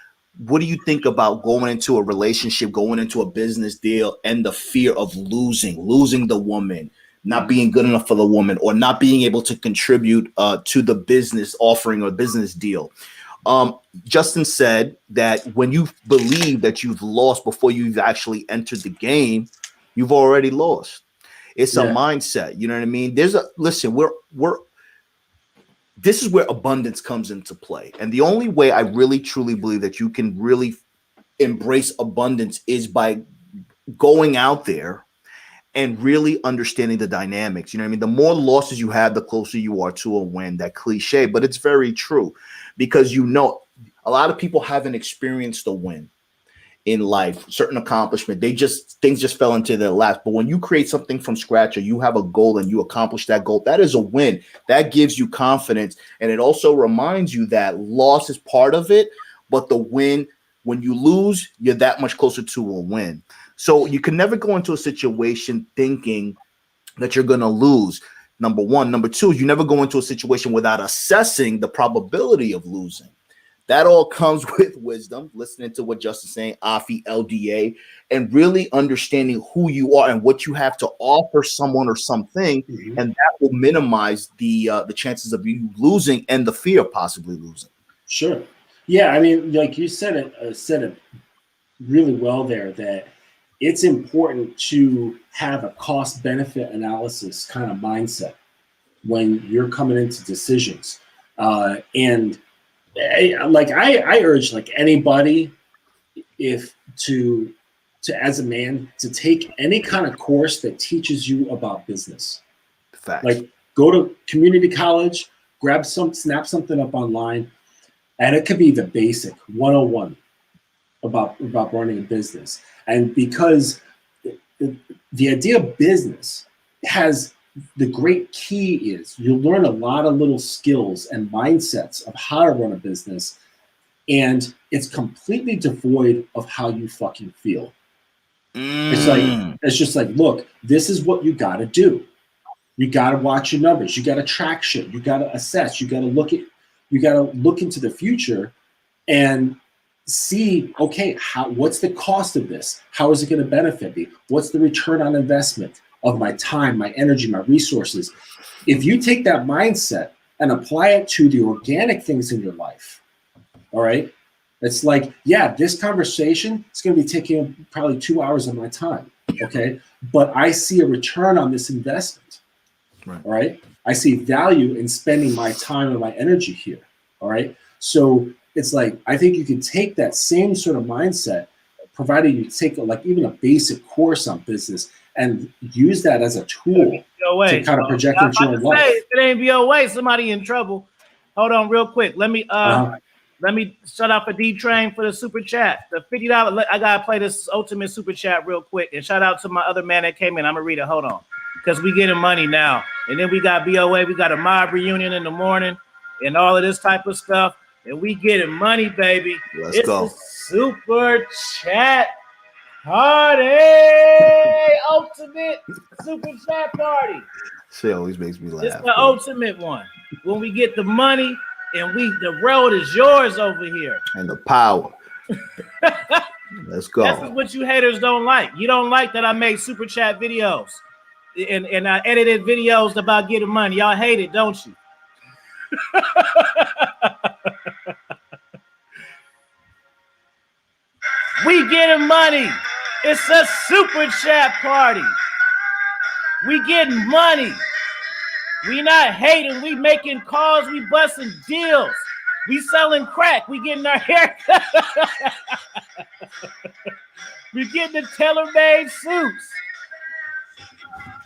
what do you think about going into a relationship, going into a business deal, and the fear of losing the woman, not being good enough for the woman, or not being able to contribute to the business offering or business deal? Justin said that when you believe that you've lost before you've actually entered the game, you've already lost. It's a mindset. You know what I mean? This is where abundance comes into play. And the only way I really truly believe that you can really embrace abundance is by going out there and really understanding the dynamics. You know what I mean? The more losses you have, the closer you are to a win. That cliche, but it's very true, because a lot of people haven't experienced a win in life, certain accomplishment. Things just fell into their lap. But when you create something from scratch, or you have a goal and you accomplish that goal, that is a win. That gives you confidence. And it also reminds you that loss is part of it, but the win, when you lose, you're that much closer to a win. So you can never go into a situation thinking that you're going to lose. Number one. Number two, you never go into a situation without assessing the probability of losing. That all comes with wisdom, listening to what Justin's saying, AFI, LDA, and really understanding who you are and what you have to offer someone or something, and that will minimize the chances of you losing and the fear of possibly losing. Sure. Yeah, I mean, like you said it really well there, that it's important to have a cost-benefit analysis kind of mindset when you're coming into decisions. And I urge like anybody, if to as a man, to take any kind of course that teaches you about business. Facts. Like go to community college, snap something up online, and it could be the basic 101 about running a business. And because the idea of business has, the great key is you'll learn a lot of little skills and mindsets of how to run a business, and it's completely devoid of how you fucking feel. It's just like, look, this is what you got to do. You got to watch your numbers. You got to track shit. You got to assess. You got to look into the future and see, okay, what's the cost of this? How is it going to benefit me? What's the return on investment of my time, my energy, my resources? If you take that mindset and apply it to the organic things in your life, all right, it's like, yeah, this conversation is going to be taking probably 2 hours of my time, okay? But I see a return on this investment, all right? I see value in spending my time and my energy here, all right? So it's like, I think you can take that same sort of mindset, provided you take like even a basic course on business, and use that as a tool to kind of project into your life. If it ain't BOA, somebody in trouble. Hold on real quick. Let me shout out for D-Train for the super chat. The $50. I gotta play this ultimate super chat real quick. And shout out to my other man that came in. I'm gonna read it. Hold on. Because we getting money now. And then we got BOA, we got a mob reunion in the morning and all of this type of stuff. And we getting money, baby. Let's go. A super chat party. Ultimate super chat party. She always makes me laugh. It's the ultimate one. When we get the money and the road is yours over here. And the power. Let's go. That's what you haters don't like. You don't like that I make super chat videos and I edited videos about getting money. Y'all hate it, don't you? We getting money. It's a super chat party. We getting money. We not hating. We making calls. We busting deals. We selling crack. We getting our hair cut. We getting the tailor-made suits.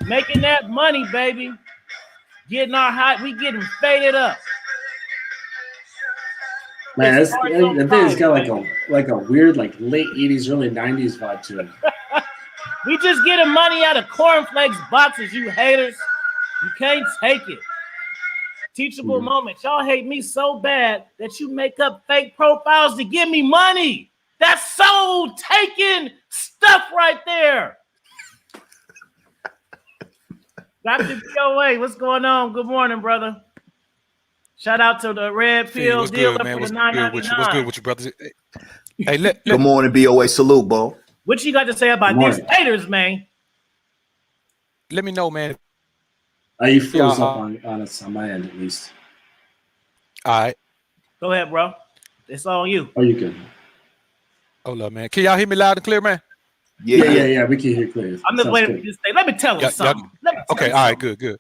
Making that money, baby. Getting our hot. We getting faded up. Man, that thing's got like a weird like late 80s, early 90s vibe to it. We just getting money out of cornflakes boxes, you haters. You can't take it. Teachable moments. Y'all hate me so bad that you make up fake profiles to give me money. That's soul taking stuff right there. Dr. BOA, what's going on? Good morning, brother. Shout out to the Red Pill deal up for the $9.99. What's good with you, brothers? Hey, good morning, BOA. Salute, Bo. What you got to say about these haters, man? Let me know, man. You froze up on my end, at least. All right. Go ahead, bro. It's on you. Oh, you good? Hold up, man. Can y'all hear me loud and clear, man? Yeah. We can hear clear. I'm just waiting for you to say. Let me tell you something. Okay. All right. Good.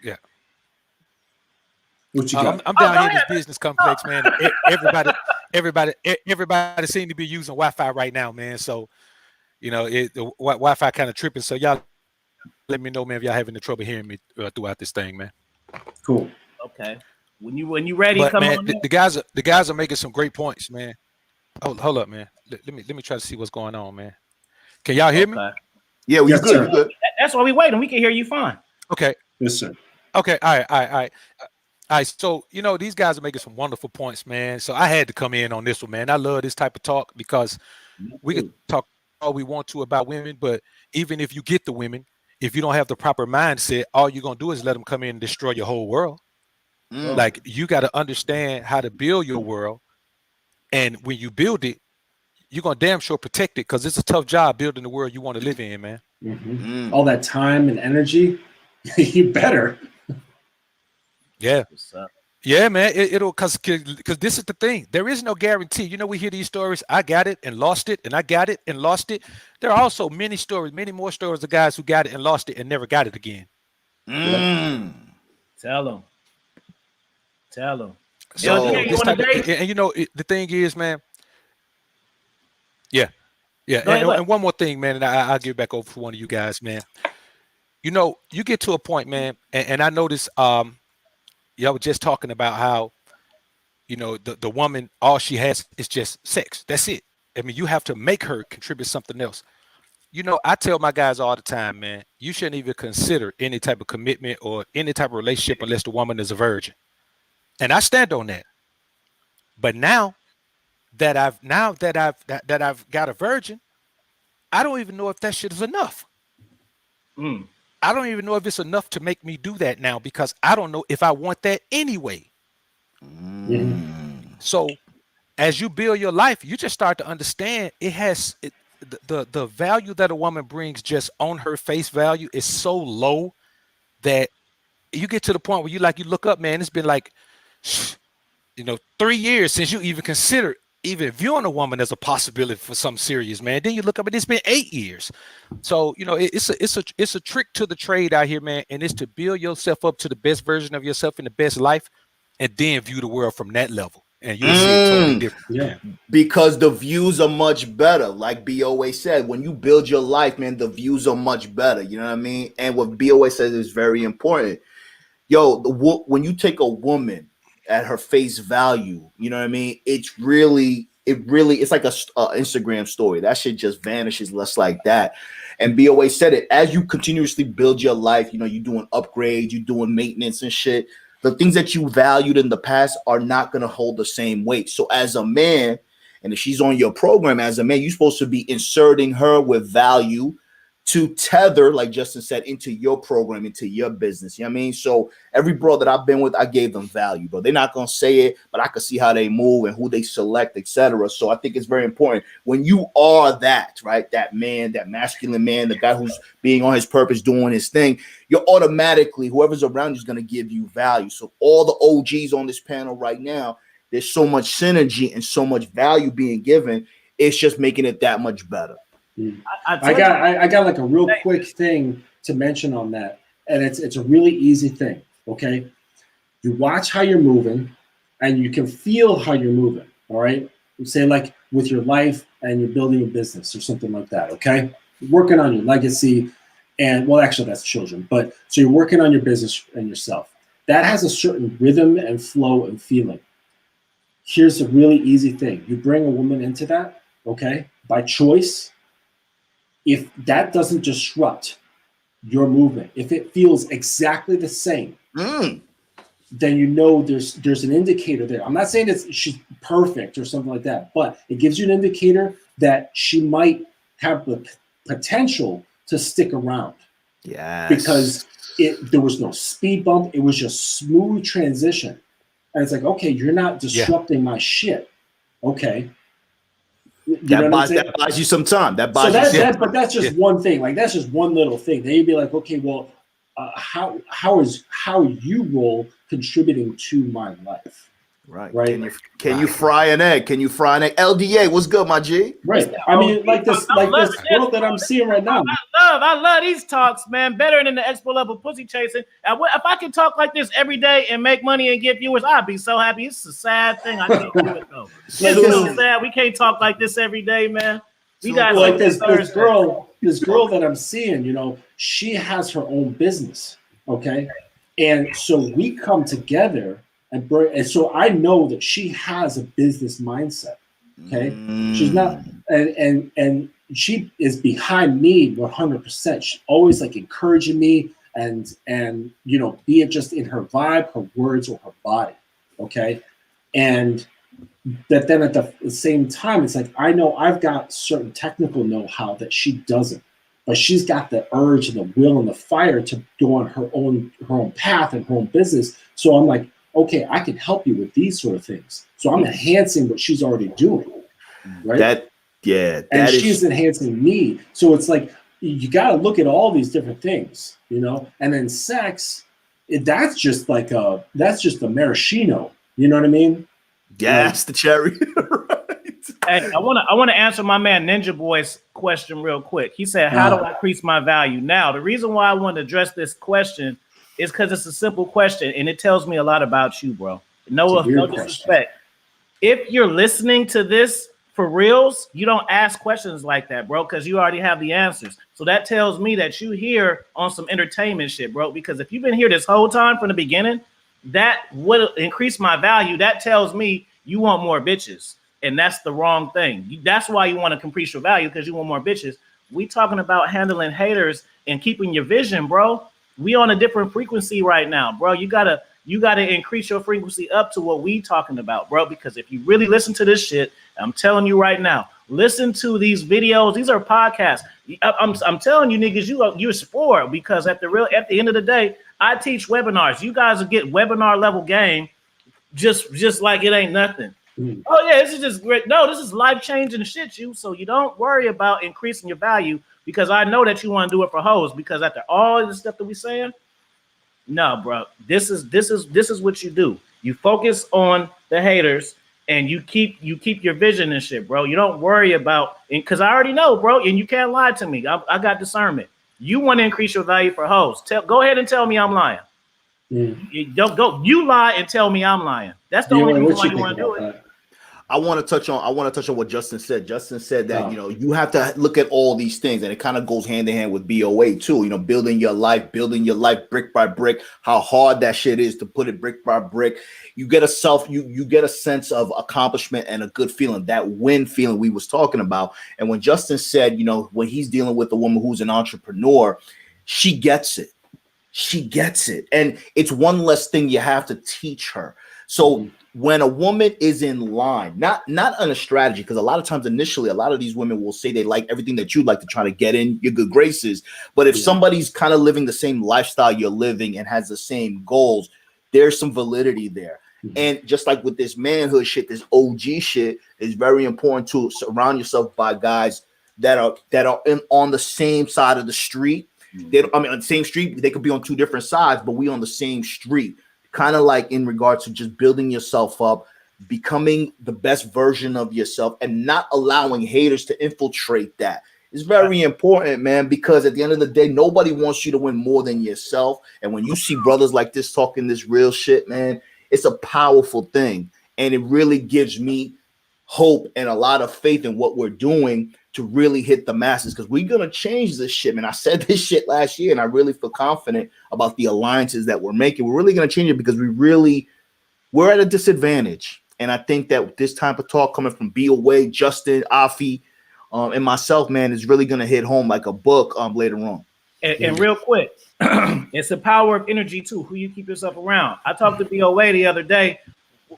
Yeah. What you got? I'm down here in this business complex, man. Everybody seem to be using Wi-Fi right now, man. So, you know, the Wi-Fi kind of tripping. So y'all let me know, man, if y'all having the trouble hearing me throughout this thing, man. Cool. Okay. When you ready, but, come man, on. The guys are making some great points, man. Hold up, man. Let me try to see what's going on, man. Can y'all hear me? Yeah, we're good. You're good. That's why we waiting. We can hear you fine. Okay. Yes, sir. Okay. All right. So, you know, these guys are making some wonderful points, man. So I had to come in on this one, man. I love this type of talk because we can talk all we want to about women, but even if you get the women, if you don't have the proper mindset, all you're gonna do is let them come in and destroy your whole world. Like, you got to understand how to build your world, and when you build it, you're gonna damn sure protect it, because it's a tough job building the world you want to live in, man. All that time and energy, you better. Yeah. What's up? Yeah, man. It'll because this is the thing. There is no guarantee. You know, we hear these stories. I got it and lost it, and I got it and lost it. There are also many stories, many more stories of guys who got it and lost it and never got it again. Tell them. Tell them. So LDA, you want to date? and you know, the thing is, man. Yeah, yeah. Go ahead, And one more thing, man, and I'll give it back over to one of you guys, man. You know, you get to a point, man, and I noticed. Y'all were just talking about how, you know, the woman, all she has is just sex. That's it. I mean, you have to make her contribute something else. You know, I tell my guys all the time, man, you shouldn't even consider any type of commitment or any type of relationship unless the woman is a virgin. And I stand on that. But now that I've got a virgin, I don't even know if that shit is enough. I don't even know if it's enough to make me do that now, because I don't know if I want that anyway. So as you build your life, you just start to understand the value that a woman brings just on her face value is so low that you get to the point where you look up, man, it's been like, 3 years since you even considered even viewing a woman as a possibility for something serious, man. Then you look up and it's been 8 years. So, you know, it's a trick to the trade out here, man. And it's to build yourself up to the best version of yourself in the best life, and then view the world from that level. And you'll see it totally different. Yeah. Because the views are much better. Like B always said, when you build your life, man, the views are much better. You know what I mean? And what B always says is very important. Yo, when you take a woman at her face value, you know what I mean? It's like a Instagram story. That shit just vanishes less like that. And B always said it, as you continuously build your life, you know, you're doing upgrades, you're doing maintenance and shit. The things that you valued in the past are not going to hold the same weight. So as a man, and if she's on your program as a man, you're supposed to be inserting her with value to tether, like Justin said, into your program, into your business. You know what I mean? So every bro that I've been with, I gave them value, bro. They're not going to say it, but I can see how they move and who they select, etc. So I think it's very important when you are that, right? That man, that masculine man, the guy who's being on his purpose, doing his thing, you're automatically, whoever's around you is going to give you value. So all the OGs on this panel right now, there's so much synergy and so much value being given. It's just making it that much better. I got like a real quick thing to mention on that, and it's a really easy thing. Okay, you watch how you're moving, and you can feel how you're moving. All right, say like with your life, and you're building a business or something like that. Okay, you're working on your legacy, and well, actually that's children, but so you're working on your business and yourself. That has a certain rhythm and flow and feeling. Here's a really easy thing: you bring a woman into that, okay, by choice. If that doesn't disrupt your movement, if it feels exactly the same, then you know there's an indicator there. I'm not saying that she's perfect or something like that, but it gives you an indicator that she might have the potential to stick around. Yes. Because there was no speed bump. It was just smooth transition. And it's like, okay, you're not disrupting my shit. Okay. That buys you some time. But that's just one thing. Like that's just one little thing. Then you'd be like, okay, well, how you roll contributing to my life? Right. Right. Can you fry an egg? LDA, what's good, my G? Right. I mean, like this growth that I'm seeing right now. I love these talks, man. Better than the expo level pussy chasing. If I could talk like this every day and make money and get viewers, I'd be so happy. It's a sad thing. I can't do it though. It's so sad. We can't talk like this every day, man. We got like this girl that I'm seeing. You know, she has her own business. Okay, and so we come together. And so I know that she has a business mindset. Okay, she's not, and she is behind me 100%. She's always like encouraging me, and you know, be it just in her vibe, her words, or her body. Okay, and that then at the same time, it's like I know I've got certain technical know-how that she doesn't, but she's got the urge and the will and the fire to go on her own path and her own business. So I'm like, okay, I can help you with these sort of things. So I'm enhancing what she's already doing, right? And she's enhancing me. So it's like you got to look at all these different things, you know. And then sex, that's just a maraschino. You know what I mean? Yes, the cherry. Hey, I want to answer my man Ninja Boy's question real quick. He said, "How do I increase my value?" Now, the reason why I want to address this question is because it's a simple question and it tells me a lot about you, bro. No disrespect. If you're listening to this for reals, you don't ask questions like that, bro, because you already have the answers. So that tells me that you here on some entertainment shit, bro. Because if you've been here this whole time from the beginning, that would increase my value. That tells me you want more bitches. And that's the wrong thing. That's why you want to increase your value, because you want more bitches. We talking about handling haters and keeping your vision, bro. We on a different frequency right now, bro. You gotta increase your frequency up to what we talking about, bro. Because if you really listen to this shit, I'm telling you right now, listen to these videos. These are podcasts. I'm telling you, niggas, you explore, because at the end of the day, I teach webinars. You guys will get webinar level game, just like it ain't nothing. Oh yeah, this is just great. No, this is life-changing shit, so you don't worry about increasing your value, because I know that you want to do it for hoes, because after all the stuff that we saying, no, bro, this is what you do. You focus on the haters and you keep your vision and shit, bro. You don't worry about, because I already know, bro, and you can't lie to me. I got discernment. You want to increase your value for hoes. Go ahead and tell me I'm lying. You lie and tell me I'm lying. That's the only reason why you want to do it. I want to touch on what Justin said. Justin said that, you have to look at all these things, and it kind of goes hand in hand with BOA too. You know, building your life brick by brick, how hard that shit is to put it brick by brick. You get you get a sense of accomplishment and a good feeling, that win feeling we was talking about. And when Justin said, when he's dealing with a woman who's an entrepreneur, she gets it. She gets it. And it's one less thing you have to teach her. So when a woman is in line, not on a strategy, because a lot of times initially, a lot of these women will say they like everything that you'd like to try to get in your good graces. But if somebody's kind of living the same lifestyle you're living and has the same goals, there's some validity there. And just like with this manhood shit, this OG shit, is very important to surround yourself by guys that are on the same side of the street. On the same street, they could be on two different sides, but we on the same street. Kind of like in regards to just building yourself up, becoming the best version of yourself, and not allowing haters to infiltrate that. It's very important, man, because at the end of the day, nobody wants you to win more than yourself. And when you see brothers like this talking this real shit, man, it's a powerful thing. And it really gives me hope and a lot of faith in what we're doing to really hit the masses, because we're going to change this shit, man. I said this shit last year, and I really feel confident about the alliances that we're making. We're really going to change it, because we're at a disadvantage. And I think that this type of talk coming from BOA, Justin, Afi, and myself, man, is really going to hit home like a book later on. And real quick, it's the power of energy too, who you keep yourself around. I talked to BOA the other day.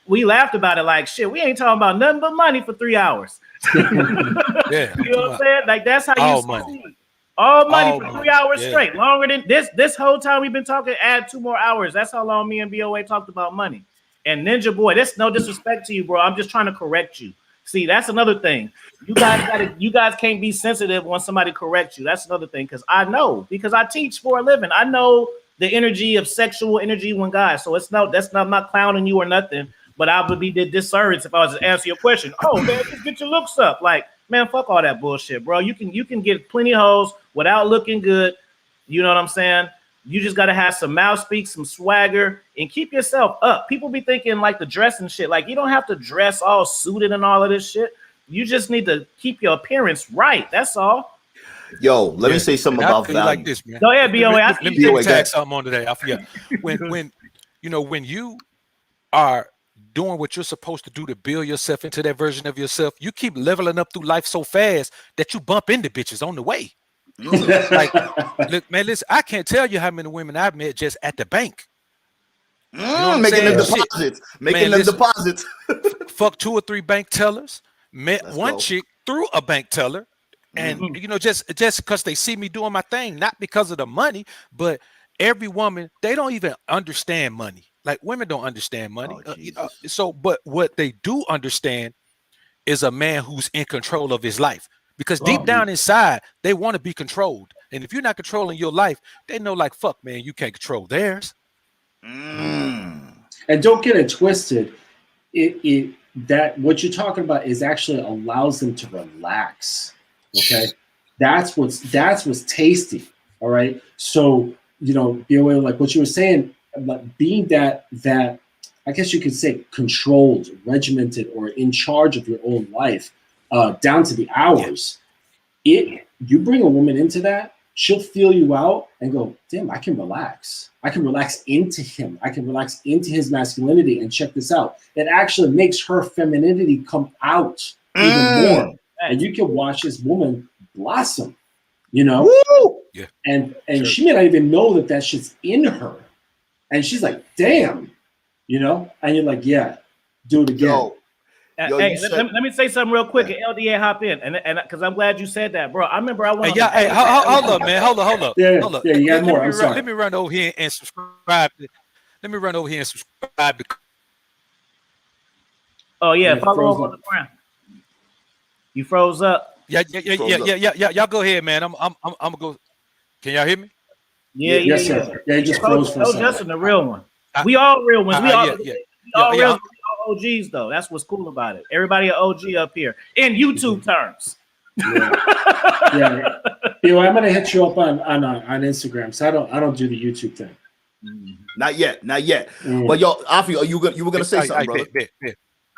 We laughed about it like, shit, we ain't talking about nothing but money for 3 hours. Yeah, you know what I'm saying? Like, that's how you succeed. All money for 3 hours straight. Longer than this whole time we've been talking, add 2 more hours. That's how long me and BOA talked about money. And Ninja Boy, that's no disrespect to you, bro. I'm just trying to correct you. See, that's another thing. You guys can't be sensitive when somebody corrects you. That's another thing, because I know, because I teach for a living. I know the energy of sexual energy when guys. So I'm not clowning you or nothing. But I would be disservice if I was to answer your question. Oh man, just get your looks up. Like, man, fuck all that bullshit, bro. You can get plenty of hoes without looking good. You know what I'm saying? You just gotta have some mouth speak, some swagger, and keep yourself up. People be thinking like the dress and shit. Like, you don't have to dress all suited and all of this shit. You just need to keep your appearance right. That's all. Yo, let me say something about value. Like this, man. Go ahead, BOA. Let me tag something on today. I forget. When you are doing what you're supposed to do to build yourself into that version of yourself, you keep leveling up through life so fast that you bump into bitches on the way. Like, look, man, listen, I can't tell you how many women I've met just at the bank. You know making them deposits. Making them deposits. Fuck 2 or 3 bank tellers. Met one chick through a bank teller. And you know, just because they see me doing my thing, not because of the money, but every woman, they don't even understand money. Like women don't understand money. So, but what they do understand is a man who's in control of his life. Because deep down inside, they want to be controlled. And if you're not controlling your life, they know, like, fuck, man, you can't control theirs. And don't get it twisted. That what you're talking about is actually allows them to relax. Okay, that's what's tasty. All right. So you know, be aware, like what you were saying, about being that I guess you could say controlled, regimented, or in charge of your own life, down to the hours. You bring a woman into that, she'll feel you out and go, damn, I can relax. I can relax into him. I can relax into his masculinity. And check this out. It actually makes her femininity come out even more. And you can watch this woman blossom, you know? Woo! Yeah. And she may not even know that shit's in her. And she's like, damn, you know? And you're like, yeah, do it again. Hey, let me say something real quick. And LDA hop in, and because I'm glad you said that, bro. I remember I went. Hey, hold up, man. Hold up. Yeah, hold up. Yeah, you got more. I'm sorry. Let me run over here and subscribe. Let me run over here and subscribe. Oh yeah, follow up on the ground. You froze up. Yeah. Y'all go ahead, man. I'm gonna go. Can y'all hear me? Yeah. Yeah, he just froze for a second. Justin, the real one. We all real ones. We all real. OGs though. That's what's cool about it. Everybody an OG up here in YouTube terms. Yeah. You know, I'm gonna hit you up on Instagram. So I don't do the YouTube thing. Not yet. But yo, Afi, you were gonna say something, brother?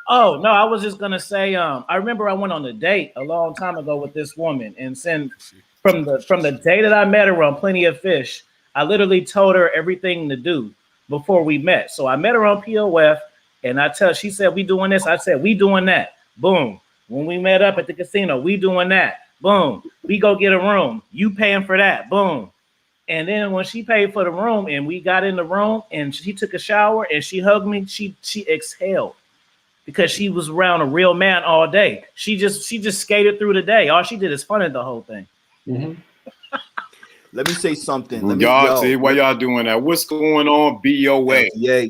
Oh no, I was just gonna say. I remember I went on a date a long time ago with this woman, and from the day that I met her on Plenty of Fish, I literally told her everything to do before we met. So I met her on POF. And she said, we doing this. I said, we doing that. Boom. When we met up at the casino, we doing that. Boom. We go get a room. You paying for that. Boom. And then when she paid for the room and we got in the room and she took a shower and she hugged me, she exhaled because she was around a real man all day. She just skated through the day. All she did is fun at the whole thing. Mm-hmm. Let me say something. Y'all see why y'all doing that. What's going on? BOA. Yeah.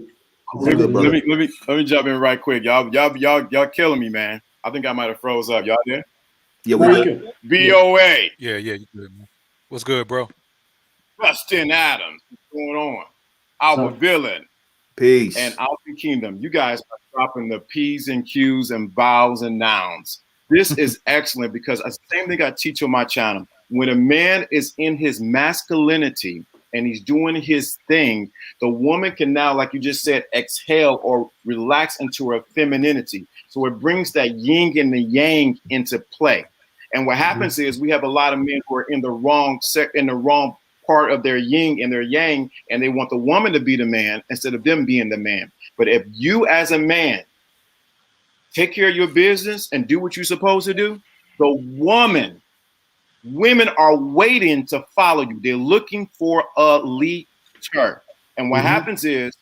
Let me jump in right quick. Y'all killing me, man. I think I might have froze up. Y'all there? Yeah, we're good. BOA. Yeah, you good, man. What's good, bro? Justin Adams. What's going on? Our villain. Peace. And Alpha Kingdom. You guys are dropping the P's and Q's and vowels and nouns. This is excellent because it's the same thing I teach on my channel. When a man is in his masculinity and he's doing his thing, the woman can now, like you just said, exhale or relax into her femininity. So it brings that yin and the yang into play. And what happens is we have a lot of men who are in the wrong part of their yin and their yang, and they want the woman to be the man instead of them being the man. But if you as a man take care of your business and do what you're supposed to do, women are waiting to follow you. They're looking for a leader. And what happens is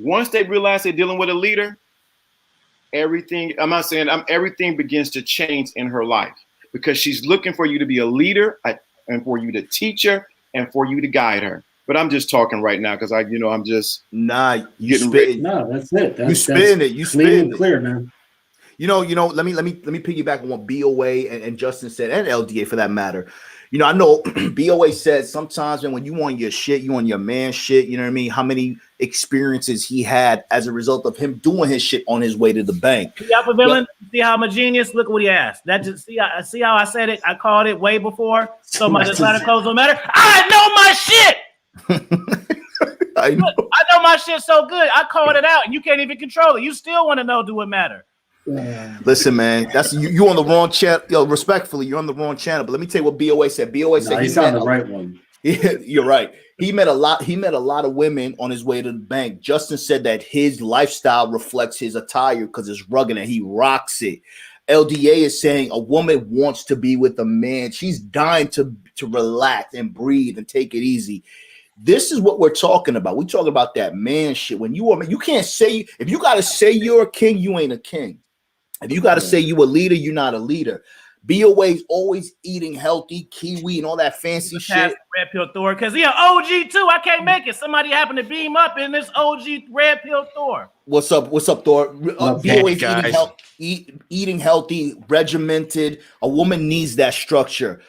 once they realize they're dealing with a leader, everything begins to change in her life because she's looking for you to be a leader and for you to teach her and for you to guide her. But I'm just talking right now because I'm just getting ready. No, that's it. You spin it. You spin it. Clear, man. You know. Let me piggyback on what BOA and Justin said, and LDA for that matter. You know, I know BOA said sometimes when you on your shit, you on your man shit. You know what I mean? How many experiences he had as a result of him doing his shit on his way to the bank. See how villain? See how I'm a genius? Look what he asked. That just see how I said it. I called it way before. So my designer codes don't matter. I know my shit. I know my shit so good. I called it out, and you can't even control it. You still want to know? Do it matter? Listen, man, that's you on the wrong channel. Yo, respectfully, you're on the wrong channel. But let me tell you what BOA said. BOA said he's on the right one. You're right. He met a lot of women on his way to the bank. Justin said that his lifestyle reflects his attire because it's rugged and he rocks it. LDA is saying a woman wants to be with a man. She's dying to relax and breathe and take it easy. This is what we're talking about. We talking about that man shit. When you can't say, if you got to say you're a king, you ain't a king. If you got to say you a leader, you're not a leader. BOA's always eating healthy, kiwi and all that fancy shit. Red Pill Thor, because he an OG too. I can't make it. Somebody happened to beam up in this OG Red Pill Thor. What's up, Thor? BOA's guys. eating healthy, regimented. A woman needs that structure.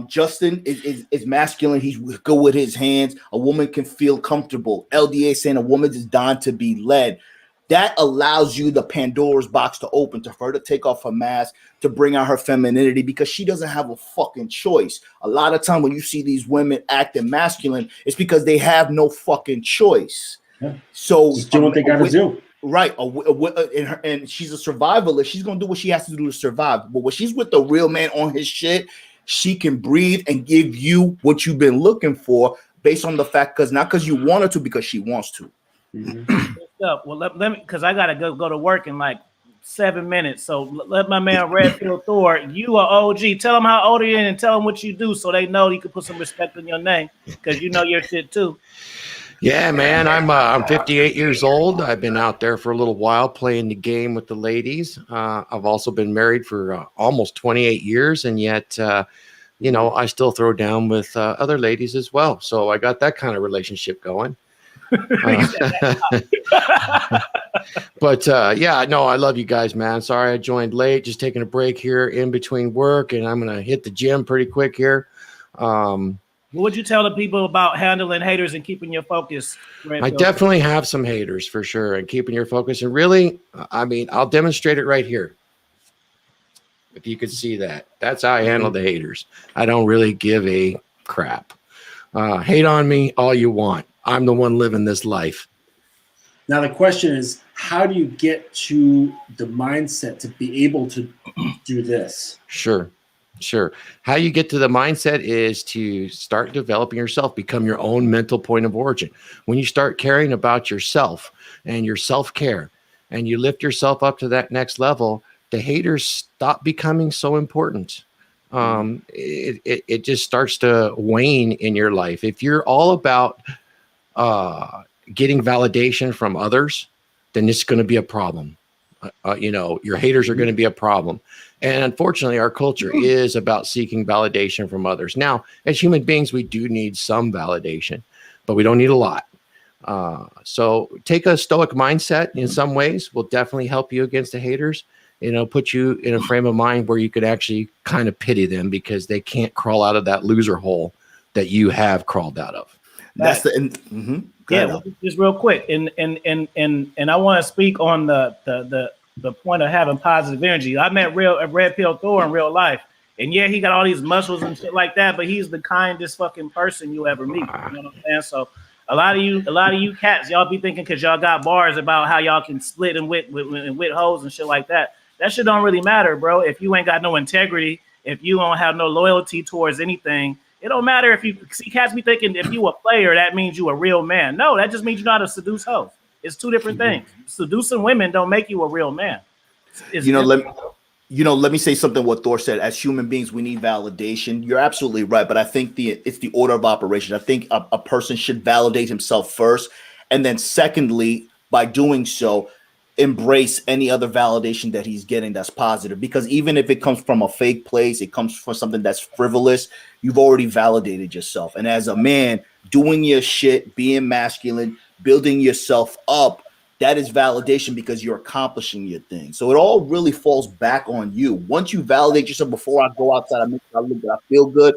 Justin is masculine. He's good with his hands. A woman can feel comfortable. LDA saying a woman is dying to be led. That allows you the Pandora's box to open, for her to take off her mask, to bring out her femininity, because she doesn't have a fucking choice. A lot of time when you see these women acting masculine, it's because they have no fucking choice. Yeah. So just do what they got to do. Right. And she's a survivalist. She's going to do what she has to do to survive. But when she's with the real man on his shit, she can breathe and give you what you've been looking for, based on the fact, not because you want her to, because she wants to. Mm-hmm. Well, let me, because I gotta go to work in like 7 minutes. So let my man Red Pill Thor, you are OG. Tell him how old you are and tell him what you do, so they know you can put some respect in your name, because you know your shit too. Yeah, man, I'm 58 years old. I've been out there for a little while playing the game with the ladies. I've also been married for almost 28 years, and yet, I still throw down with other ladies as well. So I got that kind of relationship going. But I love you guys, man. Sorry I joined late, just taking a break here in between work, and I'm gonna hit the gym pretty quick here. What would you tell the people about handling haters and keeping your focus? I definitely have some haters for sure, and keeping your focus. And really, I'll demonstrate it right here. If you could see that, that's how I handle the haters. I don't really give a crap. Hate on me all you want. I'm the one living this life. Now the question is, how do you get to the mindset to be able to do this? Sure. How you get to the mindset is to start developing yourself, become your own mental point of origin. When you start caring about yourself and your self-care, and you lift yourself up to that next level, the haters stop becoming so important. It just starts to wane in your life. If you're all about getting validation from others, then it's going to be a problem. Your haters are going to be a problem. And unfortunately, our culture is about seeking validation from others. Now, as human beings, we do need some validation, but we don't need a lot. So take a stoic mindset in some ways will definitely help you against the haters. Put you in a frame of mind where you could actually kind of pity them, because they can't crawl out of that loser hole that you have crawled out of. That's just real quick, and I want to speak on the point of having positive energy. I met Red Pill Thor in real life, and yeah, he got all these muscles and shit like that, but he's the kindest fucking person you ever meet. You know what I'm saying? So a lot of you cats, y'all be thinking because y'all got bars about how y'all can split and wit hoes and shit like that. That shit don't really matter, bro. If you ain't got no integrity, if you don't have no loyalty towards anything, it don't matter if you see cats be thinking if you a player, that means you a real man. No, that just means you know how to seduce hoes. It's two different things. Seducing women don't make you a real man. Let me say something what Thor said. As human beings, we need validation. You're absolutely right, but I think it's the order of operation. I think a person should validate himself first, and then secondly, by doing so, embrace any other validation that he's getting that's positive. Because even if it comes from a fake place, it comes from something that's frivolous, you've already validated yourself. And as a man, doing your shit, being masculine, building yourself up, that is validation, because you're accomplishing your thing. So it all really falls back on you. Once you validate yourself, before I go outside, I make sure I look good, I feel good.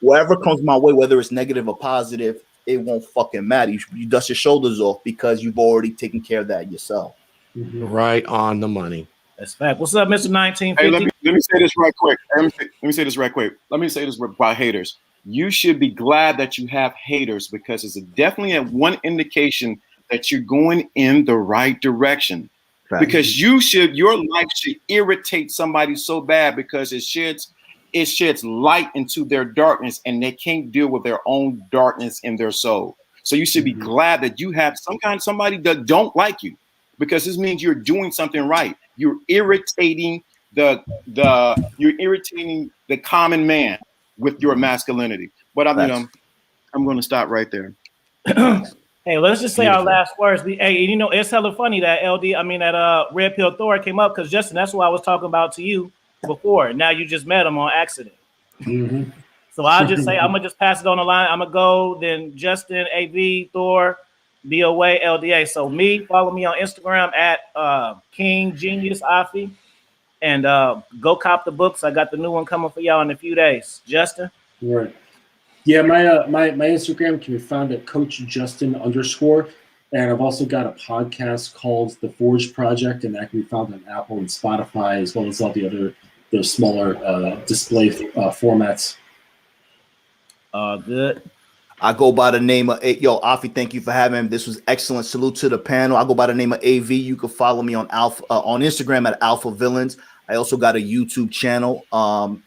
Whatever comes my way, whether it's negative or positive, it won't fucking matter. You dust your shoulders off, because you've already taken care of that yourself. Right on the money. That's fact. What's up, Mr. 1950? Hey, let me say this right quick. Let me say this about haters. You should be glad that you have haters, because it's definitely one indication that you're going in the right direction. Right. Because your life should irritate somebody so bad, because it sheds light into their darkness, and they can't deal with their own darkness in their soul. So you should be glad that you have somebody that don't like you, because this means you're doing something right. You're irritating the common man with your masculinity. But I'm going to stop right there. Hey, let's just say our last words. It's hella funny that Red Pill Thor came up, because Justin, that's what I was talking about to you. before. Now you just met him on accident. Mm-hmm. So I'll just say, I'm going to just pass it on the line. I'm going to go, then Justin, AV, Thor, BOA, LDA. So follow me on Instagram at King Genius Afi. And go cop the books. I got the new one coming for y'all in a few days. Justin? Right. Yeah, my Instagram can be found at Coach Justin _. And I've also got a podcast called The Forge Project, and that can be found on Apple and Spotify, as well as all the other those smaller display formats. Good. I go by the name of Afi. Thank you for having me. This was excellent. Salute to the panel. I go by the name of AV. You can follow me on on Instagram at Alpha Villains. I also got a YouTube channel,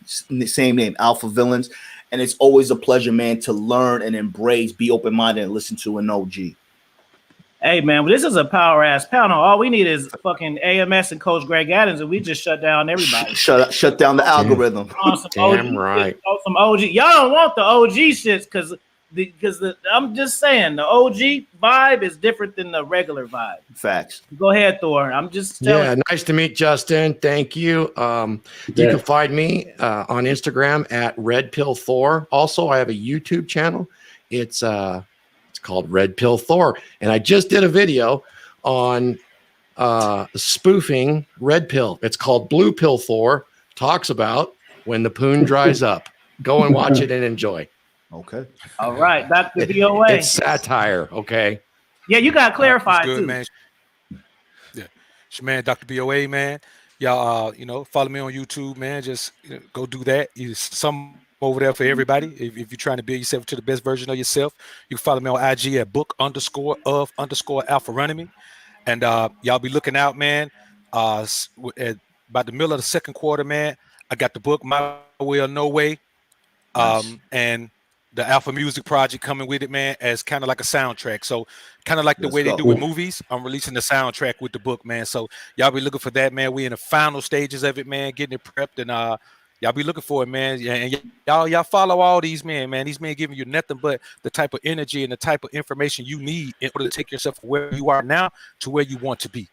same name, Alpha Villains. And it's always a pleasure, man, to learn and embrace, be open-minded, and listen to an OG. Hey, man, this is a power-ass panel. All we need is fucking AMS and Coach Greg Adams, and we just shut down everybody. Shut down the algorithm. Damn right. Some OG. Y'all don't want the OG shits because I'm just saying the OG vibe is different than the regular vibe. Facts. Go ahead, Thor. I'm just telling you. Nice to meet Justin. Thank you. You can find me on Instagram at Red.Thor. Also, I have a YouTube channel. It's called Red.Thor, and I just did a video on spoofing Red Pill. It's called Blue.Thor. Talks about when the poon dries up. Go and watch it and enjoy. Okay. All right, Dr. BOA. It's satire, okay? Yeah, you got to clarify good, too. Man. Yeah, it's your man, Dr. BOA, man. Y'all, follow me on YouTube, man. Just go do that. Some over there for everybody. If you're trying to build yourself to the best version of yourself, you can follow me on IG at book_of_AlphaRonomy. And y'all be looking out, man. At about the middle of the second quarter, man, I got the book My Way or No Way. Nice. And the Alpha Music Project coming with it, man, as kind of like a soundtrack. So kind of like the way they do with movies, I'm releasing the soundtrack with the book, man. So y'all be looking for that, man. We in the final stages of it, man, getting it prepped, and y'all be looking for it, man. Yeah, and y'all follow all these men, man. These men giving you nothing but the type of energy and the type of information you need in order to take yourself from where you are now to where you want to be.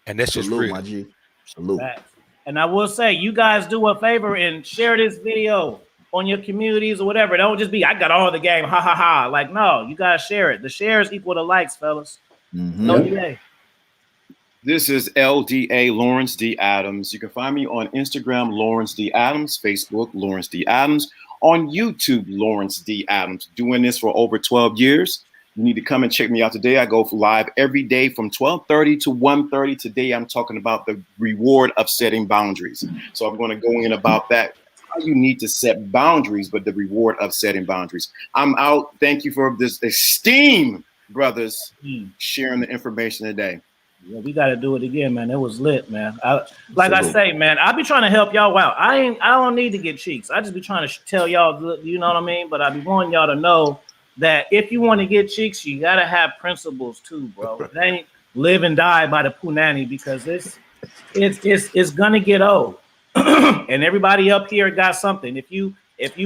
And that's just real. My G. Salute. And I will say, you guys do a favor and share this video on your communities or whatever. Don't just be, I got all the game, ha ha ha. Like, no, you guys share it. The shares equal to likes, fellas. Mm-hmm. LDA. This is LDA Lawrence D. Adams. You can find me on Instagram, Lawrence D. Adams, Facebook, Lawrence D. Adams, on YouTube, Lawrence D. Adams. Doing this for over 12 years. You need to come and check me out today. I go live every day from 12:30 to 1:30. Today, I'm talking about the reward of setting boundaries. So I'm going to go in about that. How you need to set boundaries, but the reward of setting boundaries. I'm out. Thank you for this esteemed brothers sharing the information today. Yeah, we got to do it again, man. It was lit, man. I say, man, I be trying to help y'all out. I don't need to get cheeks. I just be trying to tell y'all, you know what I mean? But I be wanting y'all to know that if you want to get cheeks, you got to have principles too, bro. It ain't live and die by the punani, because it's going to get old. And everybody up here got something. If you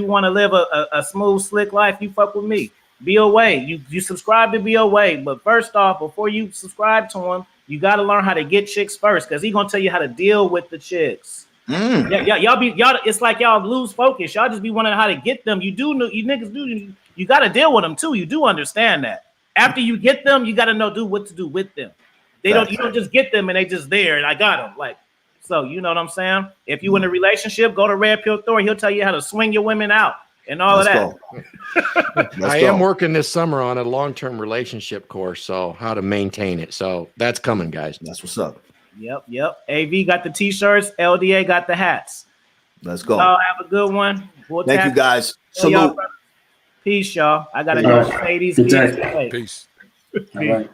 want to live a smooth, slick life, you fuck with me. BOA, you subscribe to BOA, but first off, before you subscribe to him, you got to learn how to get chicks first, because he's gonna tell you how to deal with the chicks. Y'all, it's like y'all lose focus. Y'all just be wondering how to get them. You niggas do. You got to deal with them too. You do understand that. After you get them, you got to know what to do with them. You don't just get them and they just there and I got them. Like, so you know what I'm saying? If you in a relationship, go to Red.Thor. He'll tell you how to swing your women out and all of that. I am working this summer on a long-term relationship course, so how to maintain it. So that's coming, guys. That's what's up. Yep. AV got the t-shirts. LDA got the hats. Let's go. Y'all have a good one. Thank you, guys. Salute. Peace, y'all. I gotta go say these. Peace. All right.